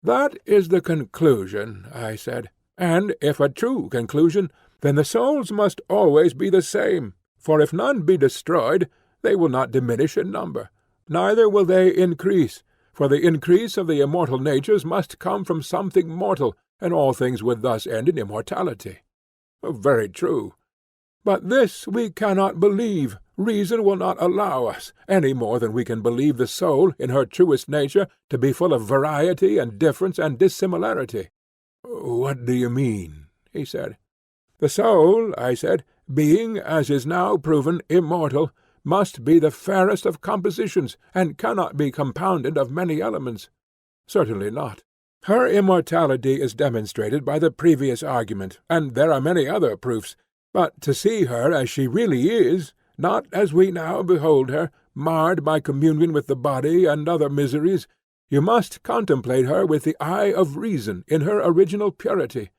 That is the conclusion, I said, and if a true conclusion, then the souls must always be the same, for if none be destroyed, they will not diminish in number, neither will they increase, for the increase of the immortal natures must come from something mortal, and all things would thus end in immortality. Very true. But this we cannot believe, Reason will not allow us, any more than we can believe the soul, in her truest nature, to be full of variety and difference and dissimilarity." "What do you mean?" he said. "The soul," I said, "being, as is now proven, immortal, must be the fairest of compositions, and cannot be compounded of many elements." "Certainly not. Her immortality is demonstrated by the previous argument, and there are many other proofs. But to see her as she really is, not as we now behold her, marred by communion with the body and other miseries, you must contemplate her with the eye of reason in her original purity,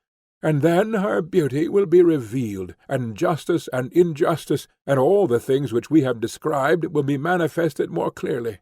and then her beauty will be revealed, and justice and injustice, and all the things which we have described, will be manifested more clearly.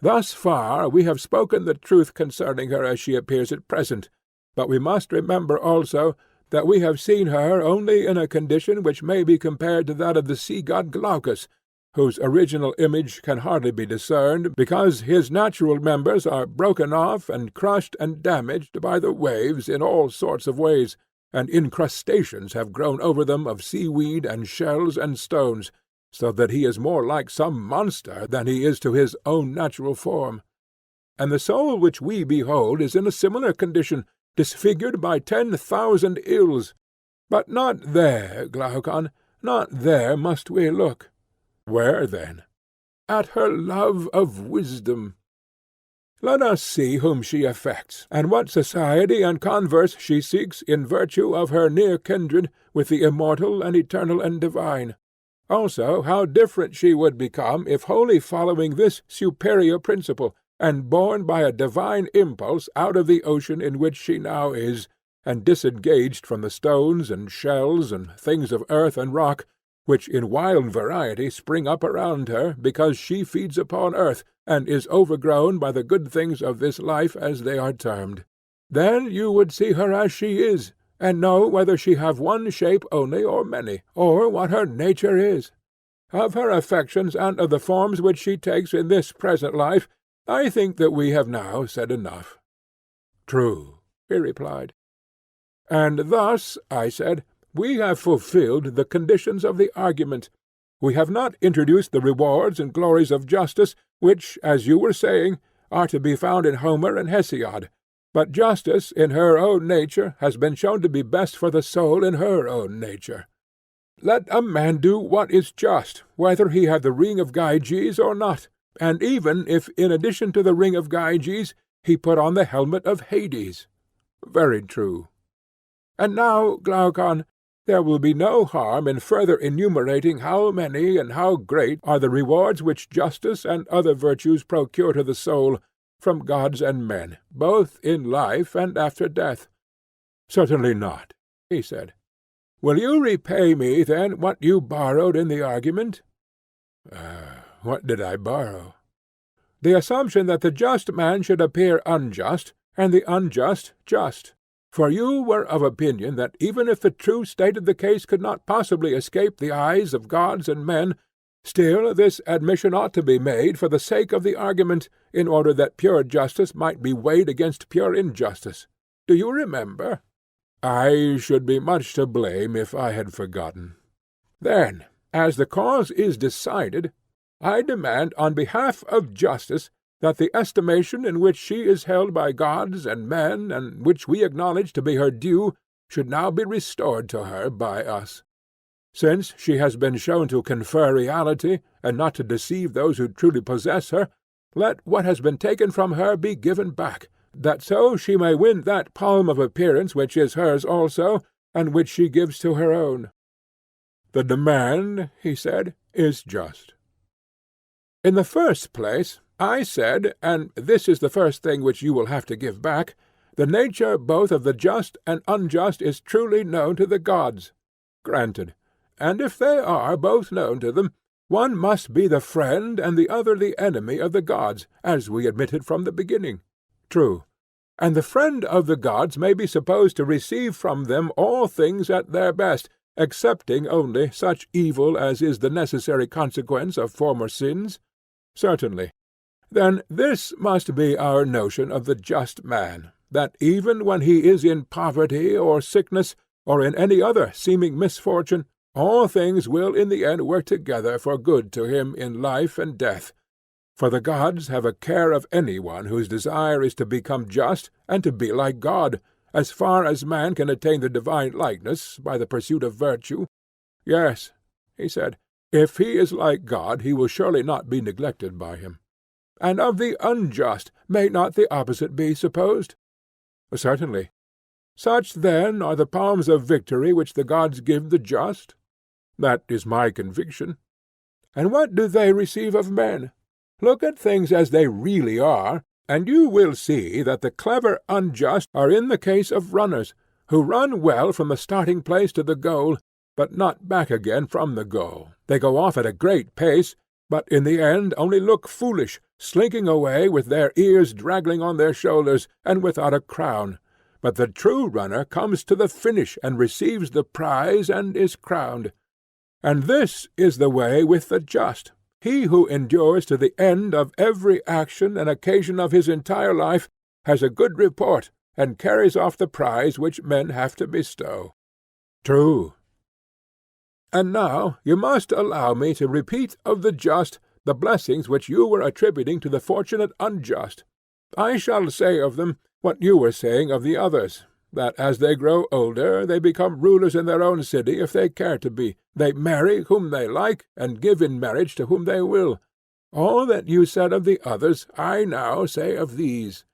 Thus far we have spoken the truth concerning her as she appears at present, but we must remember also that we have seen her only in a condition which may be compared to that of the sea-god Glaucus, whose original image can hardly be discerned, because his natural members are broken off and crushed and damaged by the waves in all sorts of ways, and incrustations have grown over them of seaweed and shells and stones, so that he is more like some monster than he is to his own natural form. And the soul which we behold is in a similar condition, disfigured by 10,000 ills. But not there, Glaucon, not there must we look." "Where, then?" "At her love of wisdom. Let us see whom she affects, and what society and converse she seeks in virtue of her near kindred with the immortal and eternal and divine. Also how different she would become if wholly following this superior principle, and borne by a divine impulse out of the ocean in which she now is, and disengaged from the stones and shells and things of earth and rock, which in wild variety spring up around her, because she feeds upon earth, and is overgrown by the good things of this life, as they are termed. Then you would see her as she is, and know whether she have one shape only or many, or what her nature is. Of her affections and of the forms which she takes in this present life, I think that we have now said enough." "True," he replied. "And thus," I said, "we have fulfilled the conditions of the argument. We have not introduced the rewards and glories of justice, which, as you were saying, are to be found in Homer and Hesiod, but justice in her own nature has been shown to be best for the soul in her own nature. Let a man do what is just, whether he have the ring of Gyges or not, and even if in addition to the ring of Gyges he put on the helmet of Hades." "Very true." "And now, Glaucon, there will be no harm in further enumerating how many and how great are the rewards which justice and other virtues procure to the soul, from gods and men, both in life and after death." "Certainly not," he said. "Will you repay me, then, what you borrowed in the argument?" What did I borrow?" "The assumption that the just man should appear unjust, and the unjust just. For you were of opinion that even if the true state of the case could not possibly escape the eyes of gods and men, still this admission ought to be made for the sake of the argument, in order that pure justice might be weighed against pure injustice. Do you remember?" "I should be much to blame if I had forgotten." "Then, as the cause is decided, I demand on behalf of justice that the estimation in which she is held by gods and men, and which we acknowledge to be her due, should now be restored to her by us. Since she has been shown to confer reality, and not to deceive those who truly possess her, let what has been taken from her be given back, that so she may win that palm of appearance which is hers also, and which she gives to her own." "The demand," he said, "is just." "In the first place, I said, and this is the first thing which you will have to give back, the nature both of the just and unjust is truly known to the gods. Granted. And if they are both known to them, one must be the friend and the other the enemy of the gods, as we admitted from the beginning. True. And the friend of the gods may be supposed to receive from them all things at their best, excepting only such evil as is the necessary consequence of former sins? Certainly. Then this must be our notion of the just man, that even when he is in poverty or sickness, or in any other seeming misfortune, All things will in the end work together for good to him in life and death, for the gods have a care of any one whose desire is to become just and to be like God, as far as man can attain the divine likeness by the pursuit of virtue. Yes, he said, if he is like God, he will surely not be neglected by him. And of the unjust, may not the opposite be supposed? Certainly. Such, then, are the palms of victory which the gods give the just? That is my conviction. And what do they receive of men? Look at things as they really are, and you will see that the clever unjust are in the case of runners, who run well from the starting place to the goal, but not back again from the goal. They go off at a great pace, but in the end only look foolish, slinking away with their ears draggling on their shoulders, and without a crown. But the true runner comes to the finish, and receives the prize, and is crowned. And this is the way with the just. He who endures to the end of every action and occasion of his entire life has a good report, and carries off the prize which men have to bestow. True. And now you must allow me to repeat of the just the blessings which you were attributing to the fortunate unjust. I shall say of them what you were saying of the others, that as they grow older they become rulers in their own city if they care to be. They marry whom they like, and give in marriage to whom they will. All that you said of the others I now say of these.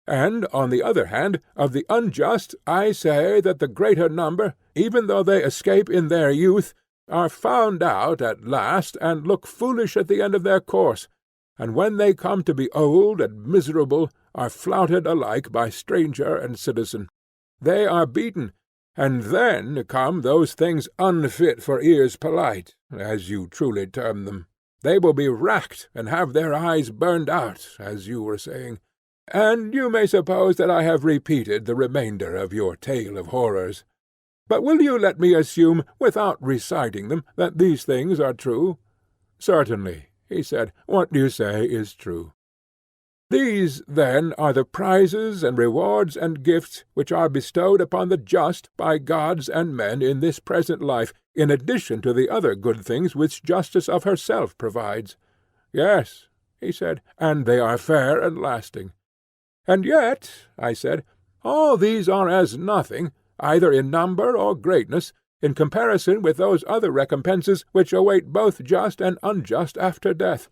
And, on the other hand, of the unjust I say that the greater number, even though they escape in their youth, are found out at last, and look foolish at the end of their course, and when they come to be old and miserable, are flouted alike by stranger and citizen. They are beaten, and then come those things unfit for ears polite, as you truly term them. They will be racked, and have their eyes burned out, as you were saying. And you may suppose that I have repeated the remainder of your tale of horrors. But will you let me assume, without reciting them, that these things are true? Certainly, he said, what you say is true. These, then, are the prizes and rewards and gifts which are bestowed upon the just by gods and men in this present life, in addition to the other good things which justice of herself provides. Yes, he said, and they are fair and lasting. And yet, I said, all these are as nothing, either in number or greatness, in comparison with those other recompenses which await both just and unjust after death.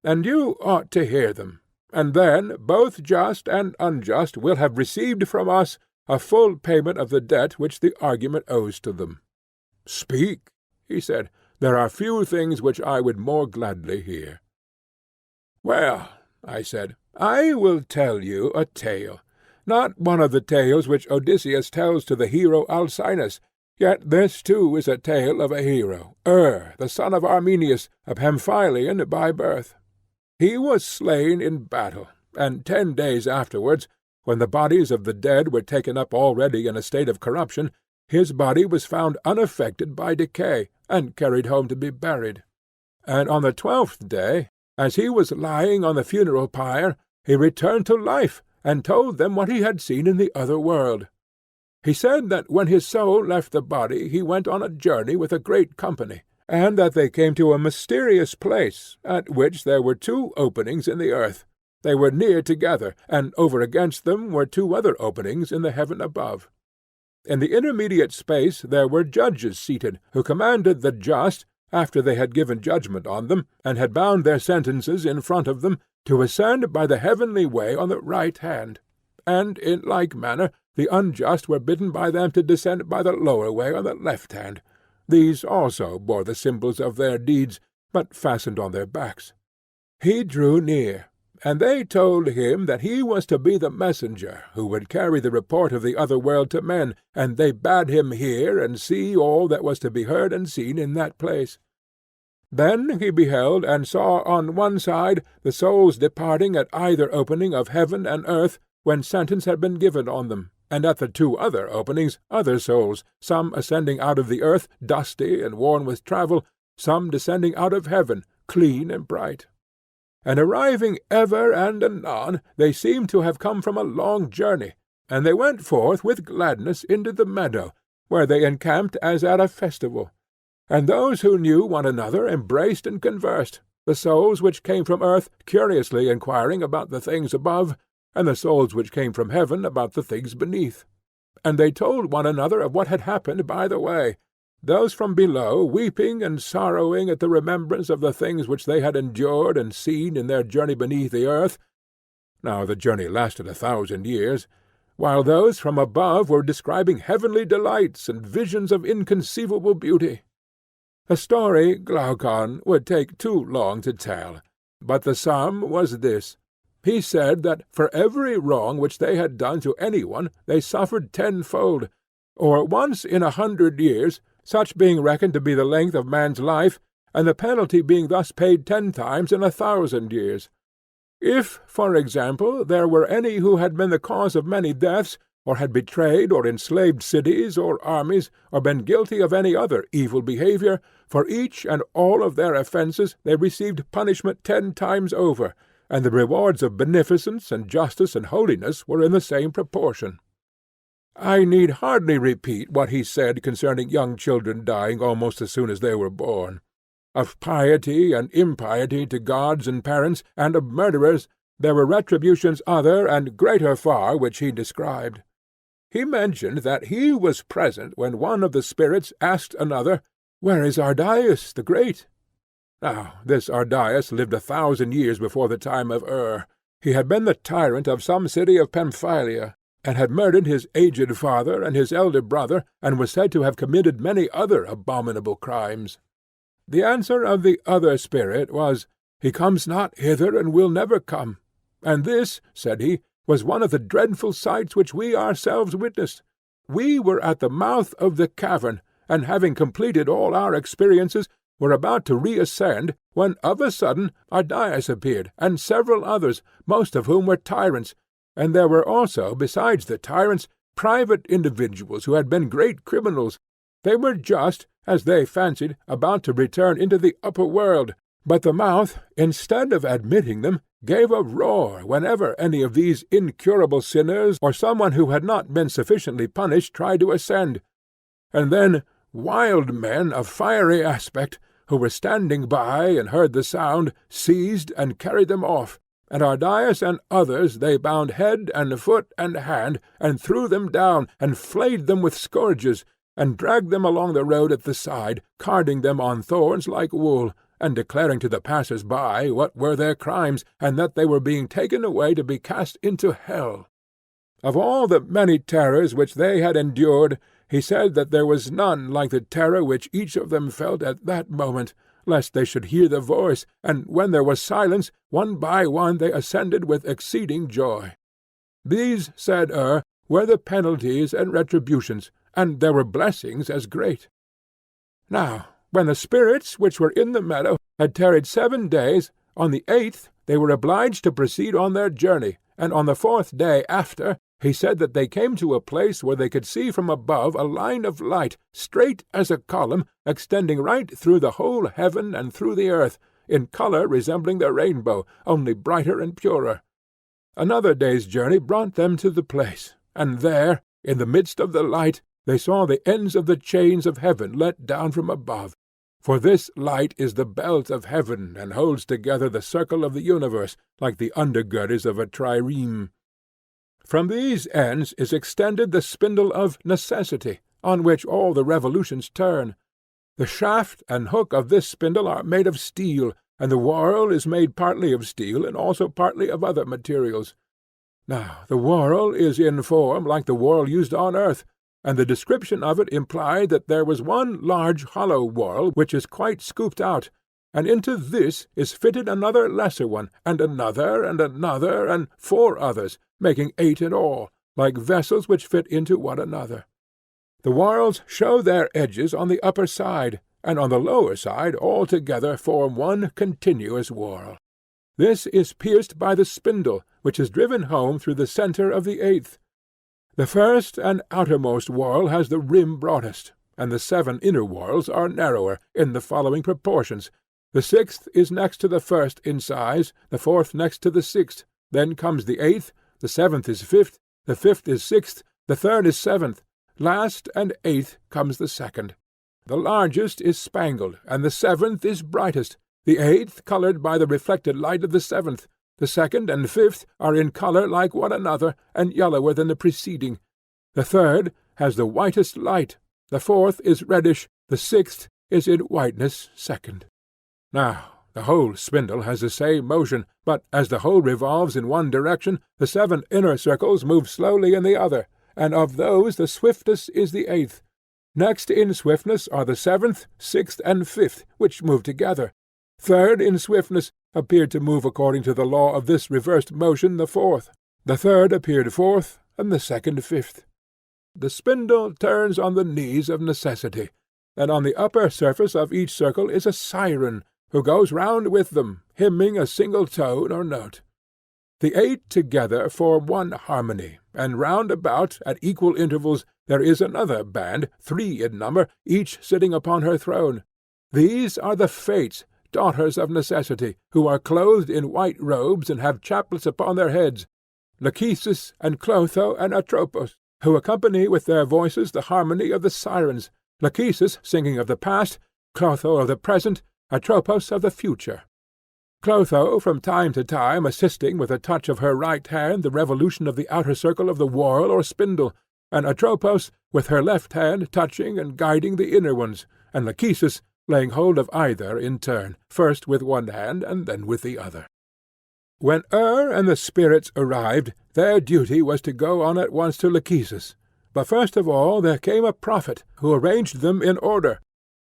And you ought to hear them. And then both just and unjust will have received from us a full payment of the debt which the argument owes to them. Speak, he said. There are few things which I would more gladly hear. Well, I said, I will tell you a tale. Not one of the tales which Odysseus tells to the hero Alcinous, yet this too is a tale of a hero, the son of Armenius, a Pamphylian by birth. He was slain in battle, and 10 days afterwards, when the bodies of the dead were taken up already in a state of corruption, his body was found unaffected by decay, and carried home to be buried. And on the 12th day, as he was lying on the funeral pyre, he returned to life, and told them what he had seen in the other world. He said that when his soul left the body he went on a journey with a great company, and that they came to a mysterious place, at which there were 2 openings in the earth. They were near together, and over against them were 2 other openings in the heaven above. In the intermediate space there were judges seated, who commanded the just, after they had given judgment on them, and had bound their sentences in front of them, to ascend by the heavenly way on the right hand. And in like manner the unjust were bidden by them to descend by the lower way on the left hand. These also bore the symbols of their deeds, but fastened on their backs. He drew near, and they told him that he was to be the messenger who would carry the report of the other world to men, and they bade him hear and see all that was to be heard and seen in that place. Then he beheld and saw on one side the souls departing at either opening of heaven and earth, when sentence had been given on them, and at the 2 other openings other souls, some ascending out of the earth, dusty and worn with travel, some descending out of heaven, clean and bright. And arriving ever and anon, they seemed to have come from a long journey, and they went forth with gladness into the meadow, where they encamped as at a festival. And those who knew one another embraced and conversed, the souls which came from earth curiously inquiring about the things above, and the souls which came from heaven about the things beneath. And they told one another of what had happened by the way, those from below weeping and sorrowing at the remembrance of the things which they had endured and seen in their journey beneath the earth. Now the journey lasted 1,000 years, while those from above were describing heavenly delights and visions of inconceivable beauty. The story, Glaucon, would take too long to tell, but the sum was this. He said that for every wrong which they had done to any one they suffered tenfold, or once in 100 years, such being reckoned to be the length of man's life, and the penalty being thus paid 10 times in 1,000 years. If, for example, there were any who had been the cause of many deaths, or had betrayed or enslaved cities or armies, or been guilty of any other evil behavior, for each and all of their offences they received punishment 10 times over, and the rewards of beneficence and justice and holiness were in the same proportion. I need hardly repeat what he said concerning young children dying almost as soon as they were born. Of piety and impiety to gods and parents, and of murderers, there were retributions other and greater far which he described. He mentioned that he was present when one of the spirits asked another, "Where is Ardias the Great?" Now this Ardias lived 1,000 years before the time of He had been the tyrant of some city of Pamphylia, and had murdered his aged father and his elder brother, and was said to have committed many other abominable crimes. The answer of the other spirit was, "He comes not hither, and will never come. And this," said he, "was one of the dreadful sights which we ourselves witnessed. We were at the mouth of the cavern, and having completed all our experiences, were about to reascend, when of a sudden Ardias appeared, and several others, most of whom were tyrants, and there were also, besides the tyrants, private individuals who had been great criminals. They were just, as they fancied, about to return into the upper world, but the mouth, instead of admitting them, gave a roar whenever any of these incurable sinners or someone who had not been sufficiently punished tried to ascend. And then wild men of fiery aspect, who were standing by and heard the sound, seized and carried them off, and Ardias and others they bound head and foot and hand, and threw them down, and flayed them with scourges, and dragged them along the road at the side, carding them on thorns like wool, and declaring to the passers-by what were their crimes, and that they were being taken away to be cast into hell. Of all the many terrors which they had endured, he said that there was none like the terror which each of them felt at that moment, lest they should hear the voice, and when there was silence, one by one they ascended with exceeding joy. These, said were the penalties and retributions, and there were blessings as great. Now, when the spirits which were in the meadow had tarried 7 days, on the 8th they were obliged to proceed on their journey, and on the 4th day after, he said that they came to a place where they could see from above a line of light, straight as a column, extending right through the whole heaven and through the earth, in colour resembling the rainbow, only brighter and purer. Another day's journey brought them to the place, and there, in the midst of the light, they saw the ends of the chains of heaven let down from above. For this light is the belt of heaven, and holds together the circle of the universe, like the undergirders of a trireme. From these ends is extended the spindle of necessity, on which all the revolutions turn. The shaft and hook of this spindle are made of steel, and the whorl is made partly of steel and also partly of other materials. Now the whorl is in form like the whorl used on earth, and the description of it implied that there was one large hollow whorl which is quite scooped out, and into this is fitted another lesser one, and another, and 4 others, making 8 in all, like vessels which fit into one another. The whorls show their edges on the upper side, and on the lower side all together form one continuous whorl. This is pierced by the spindle, which is driven home through the centre of the 8th. The first and outermost whorl has the rim broadest, and the 7 inner whorls are narrower, in the following proportions. The 6th is next to the 1st in size, the 4th next to the 6th, then comes the 8th, the 7th is 5th, the 5th is 6th, the 3rd is 7th, last and 8th comes the 2nd. The largest is spangled, and the 7th is brightest, the 8th coloured by the reflected light of the 7th. The 2nd and 5th are in colour like one another, and yellower than the preceding. The 3rd has the whitest light, the 4th is reddish, the 6th is in whiteness second. Now, the whole spindle has the same motion, but as the whole revolves in one direction, the 7 inner circles move slowly in the other, and of those the swiftest is the 8th. Next in swiftness are the 7th, 6th, and 5th, which move together. Third in swiftness appeared to move according to the law of this reversed motion the 4th. The 3rd appeared 4th, and the 2nd 5th. The spindle turns on the knees of necessity, and on the upper surface of each circle is a siren, who goes round with them, hymning a single tone or note. The 8 together form one harmony, and round about, at equal intervals, there is another band, 3 in number, each sitting upon her throne. These are the Fates, daughters of necessity, who are clothed in white robes and have chaplets upon their heads, Lachesis and Clotho and Atropos, who accompany with their voices the harmony of the sirens, Lachesis singing of the past, Clotho of the present, Atropos of the future. Clotho from time to time assisting with a touch of her right hand the revolution of the outer circle of the whorl or spindle, and Atropos with her left hand touching and guiding the inner ones, and Lachesis laying hold of either in turn, first with one hand and then with the other. When and the spirits arrived, their duty was to go on at once to Lachesis. But first of all there came a prophet, who arranged them in order.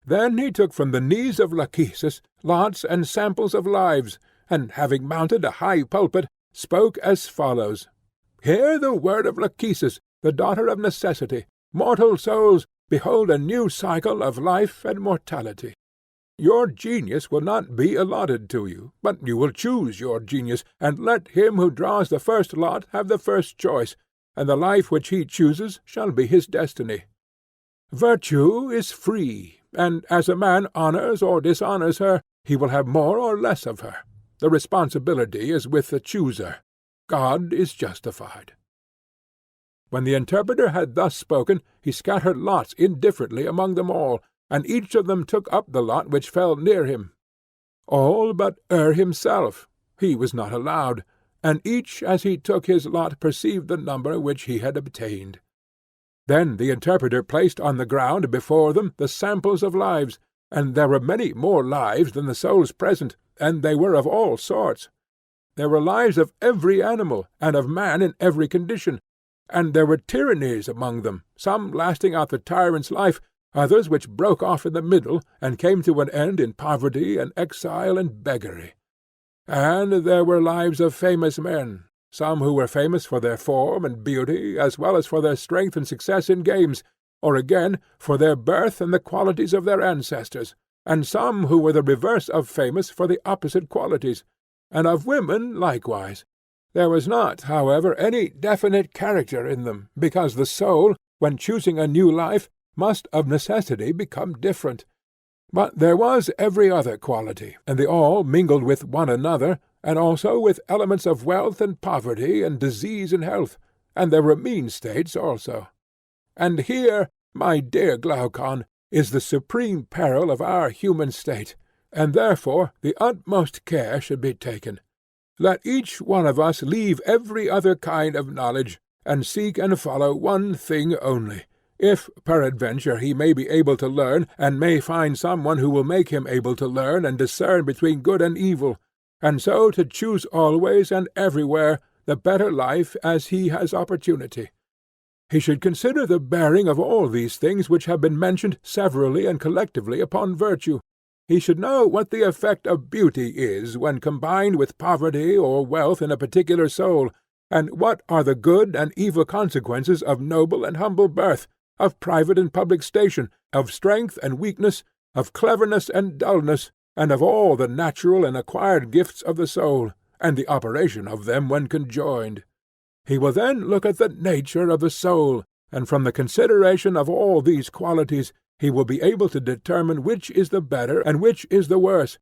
Then he took from the knees of Lachesis lots and samples of lives, and having mounted a high pulpit, spoke as follows. Hear the word of Lachesis, the daughter of necessity. Mortal souls, behold a new cycle of life and mortality. Your genius will not be allotted to you, but you will choose your genius, and let him who draws the first lot have the first choice, and the life which he chooses shall be his destiny. Virtue is free, and as a man honours or dishonours her, he will have more or less of her. The responsibility is with the chooser. God is justified. When the interpreter had thus spoken, he scattered lots indifferently among them all, and each of them took up the lot which fell near him. All but himself. He was not allowed, and each as he took his lot perceived the number which he had obtained. Then the interpreter placed on the ground before them the samples of lives, and there were many more lives than the souls present, and they were of all sorts. There were lives of every animal, and of man in every condition, and there were tyrannies among them, some lasting out the tyrant's life, others which broke off in the middle, and came to an end in poverty and exile and beggary. And there were lives of famous men, some who were famous for their form and beauty, as well as for their strength and success in games, or again for their birth and the qualities of their ancestors, and some who were the reverse of famous for the opposite qualities, and of women likewise. There was not, however, any definite character in them, because the soul, when choosing a new life, must of necessity become different. But there was every other quality, and they all mingled with one another, and also with elements of wealth and poverty, and disease and health, and there were mean states also. And here, my dear Glaucon, is the supreme peril of our human state, and therefore the utmost care should be taken. Let each one of us leave every other kind of knowledge, and seek and follow one thing only, if peradventure he may be able to learn, and may find some one who will make him able to learn and discern between good and evil, and so to choose always and everywhere the better life as he has opportunity. He should consider the bearing of all these things which have been mentioned severally and collectively upon virtue. He should know what the effect of beauty is when combined with poverty or wealth in a particular soul, and what are the good and evil consequences of noble and humble birth, of private and public station, of strength and weakness, of cleverness and dullness, and of all the natural and acquired gifts of the soul, and the operation of them when conjoined. He will then look at the nature of the soul, and from the consideration of all these qualities he will be able to determine which is the better and which is the worse,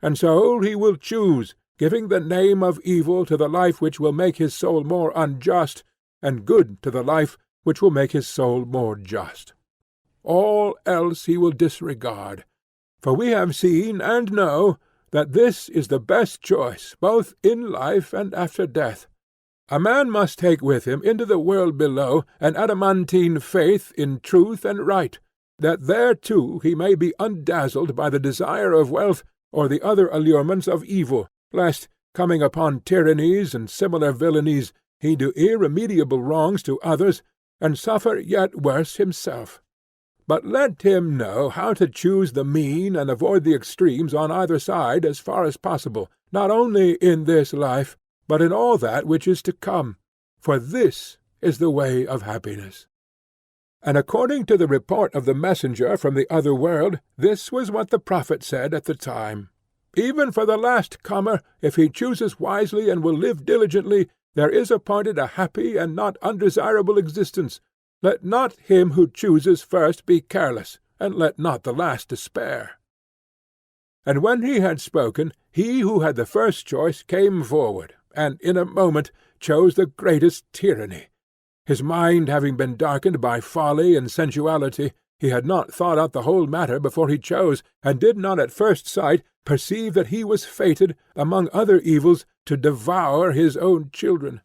and so he will choose, giving the name of evil to the life which will make his soul more unjust, and good to the life which will make his soul more just. all else he will disregard. For we have seen and know that this is the best choice both in life and after death. A man must take with him into the world below an adamantine faith in truth and right, that there too he may be undazzled by the desire of wealth or the other allurements of evil, lest, coming upon tyrannies and similar villainies, he do irremediable wrongs to others, and suffer yet worse himself. But let him know how to choose the mean and avoid the extremes on either side as far as possible, not only in this life, but in all that which is to come, for this is the way of happiness. And according to the report of the messenger from the other world, this was what the prophet said at the time. Even for the last comer, if he chooses wisely and will live diligently, there is appointed a happy and not undesirable existence. Let not him who chooses first be careless, and let not the last despair. And when he had spoken, he who had the first choice came forward, and in a moment chose the greatest tyranny. His mind having been darkened by folly and sensuality, he had not thought out the whole matter before he chose, and did not at first sight perceive that he was fated, among other evils, to devour his own children.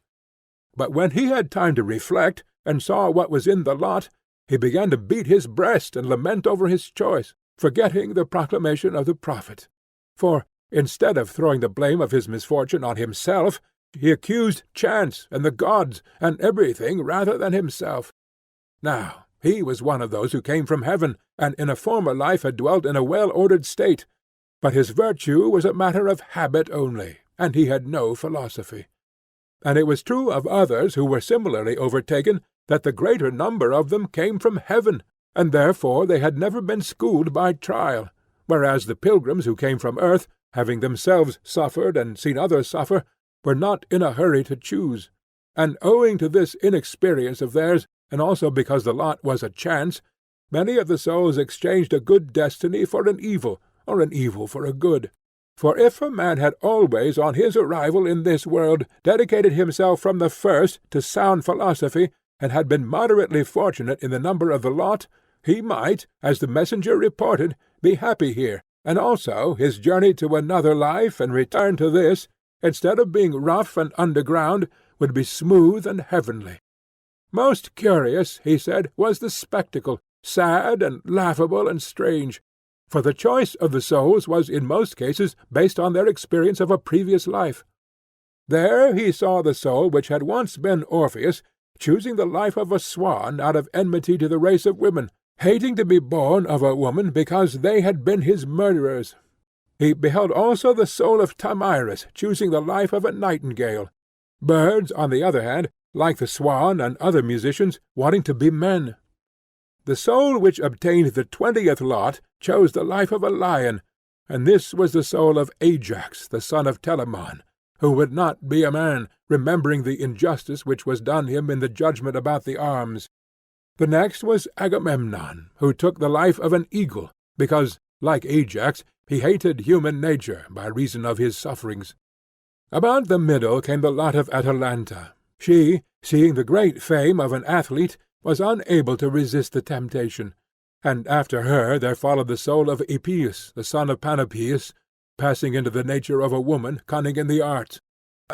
But when he had time to reflect, and saw what was in the lot, he began to beat his breast and lament over his choice, forgetting the proclamation of the prophet. For, instead of throwing the blame of his misfortune on himself, he accused chance and the gods and everything rather than himself. Now, he was one of those who came from heaven, and in a former life had dwelt in a well-ordered state, but his virtue was a matter of habit only, and he had no philosophy. And it was true of others who were similarly overtaken, that the greater number of them came from heaven, and therefore they had never been schooled by trial, whereas the pilgrims who came from earth, having themselves suffered and seen others suffer, were not in a hurry to choose. And owing to this inexperience of theirs, and also because the lot was a chance, many of the souls exchanged a good destiny for an evil, or an evil for a good. For if a man had always on his arrival in this world dedicated himself from the first to sound philosophy, and had been moderately fortunate in the number of the lot, he might, as the messenger reported, be happy here, and also his journey to another life and return to this, instead of being rough and underground, would be smooth and heavenly. Most curious, he said, was the spectacle, sad and laughable and strange, for the choice of the souls was in most cases based on their experience of a previous life. There he saw the soul which had once been Orpheus, choosing the life of a swan out of enmity to the race of women, hating to be born of a woman because they had been his murderers. He beheld also the soul of Thamyris choosing the life of a nightingale. Birds, on the other hand, like the swan and other musicians, wanting to be men. The soul which obtained the 20th lot chose the life of a lion, and this was the soul of Ajax, the son of Telamon, who would not be a man, remembering the injustice which was done him in the judgment about the arms. The next was Agamemnon, who took the life of an eagle, because, like Ajax, he hated human nature by reason of his sufferings. About the middle came the lot of Atalanta. She, seeing the great fame of an athlete, was unable to resist the temptation, and after her there followed the soul of Epeus, the son of Panopeus, passing into the nature of a woman, cunning in the arts,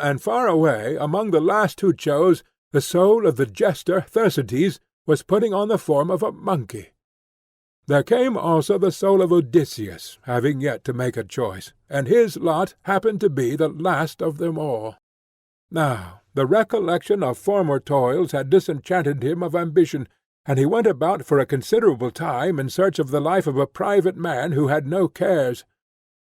and far away among the last who chose, the soul of the jester Thersites was putting on the form of a monkey. There came also the soul of Odysseus, having yet to make a choice, and his lot happened to be the last of them all. Now, the recollection of former toils had disenchanted him of ambition, and he went about for a considerable time in search of the life of a private man who had no cares.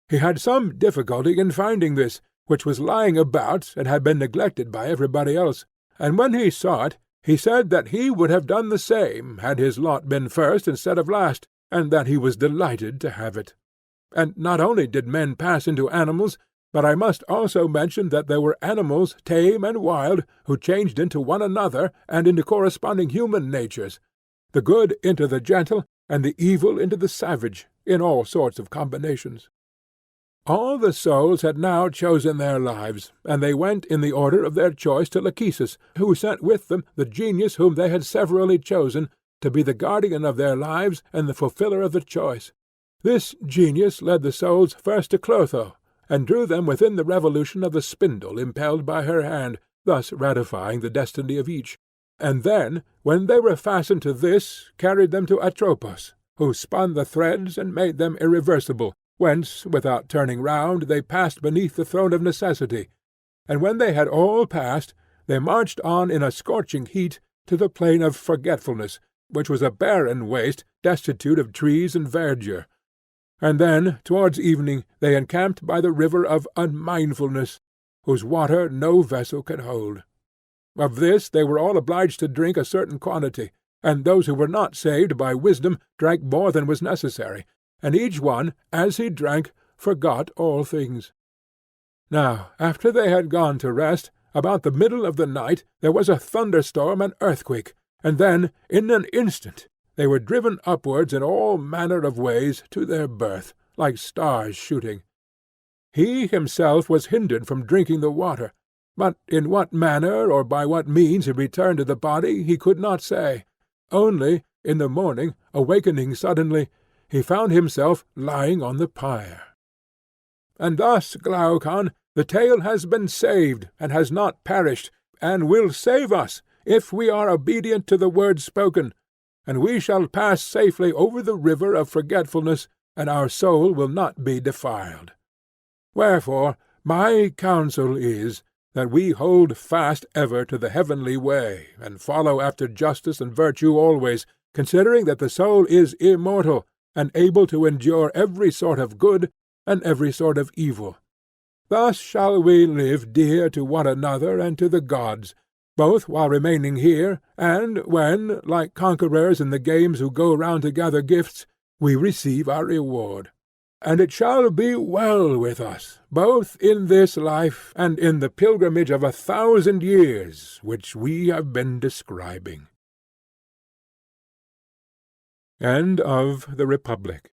He had some difficulty in finding this, which was lying about and had been neglected by everybody else, and when he saw it, he said that he would have done the same had his lot been first instead of last, and that he was delighted to have it. And not only did men pass into animals, but I must also mention that there were animals, tame and wild, who changed into one another and into corresponding human natures, the good into the gentle, and the evil into the savage, in all sorts of combinations. All the souls had now chosen their lives, and they went in the order of their choice to Lachesis, who sent with them the genius whom they had severally chosen, to be the guardian of their lives and the fulfiller of the choice. This genius led the souls first to Clotho, and drew them within the revolution of the spindle impelled by her hand, thus ratifying the destiny of each, and then, when they were fastened to this, carried them to Atropos, who spun the threads and made them irreversible, whence, without turning round, they passed beneath the throne of necessity, and when they had all passed, they marched on in a scorching heat to the plain of forgetfulness, which was a barren waste destitute of trees and verdure. And then, towards evening, they encamped by the river of unmindfulness, whose water no vessel can hold. Of this they were all obliged to drink a certain quantity, and those who were not saved by wisdom drank more than was necessary, and each one, as he drank, forgot all things. Now, after they had gone to rest, about the middle of the night there was a thunderstorm and earthquake, and then, in an instant, they were driven upwards in all manner of ways to their birth, like stars shooting. He himself was hindered from drinking the water, but in what manner or by what means he returned to the body he could not say. Only, in the morning, awakening suddenly, he found himself lying on the pyre. And thus, Glaucon, the tale has been saved, and has not perished, and will save us, if we are obedient to the word spoken, and we shall pass safely over the river of forgetfulness, and our soul will not be defiled. Wherefore, my counsel is, that we hold fast ever to the heavenly way, and follow after justice and virtue always, considering that the soul is immortal, and able to endure every sort of good and every sort of evil. Thus shall we live dear to one another and to the gods, both while remaining here, and when, like conquerors in the games who go round to gather gifts, we receive our reward. And it shall be well with us, both in this life and in the pilgrimage of 1,000 years, which we have been describing. End of the Republic.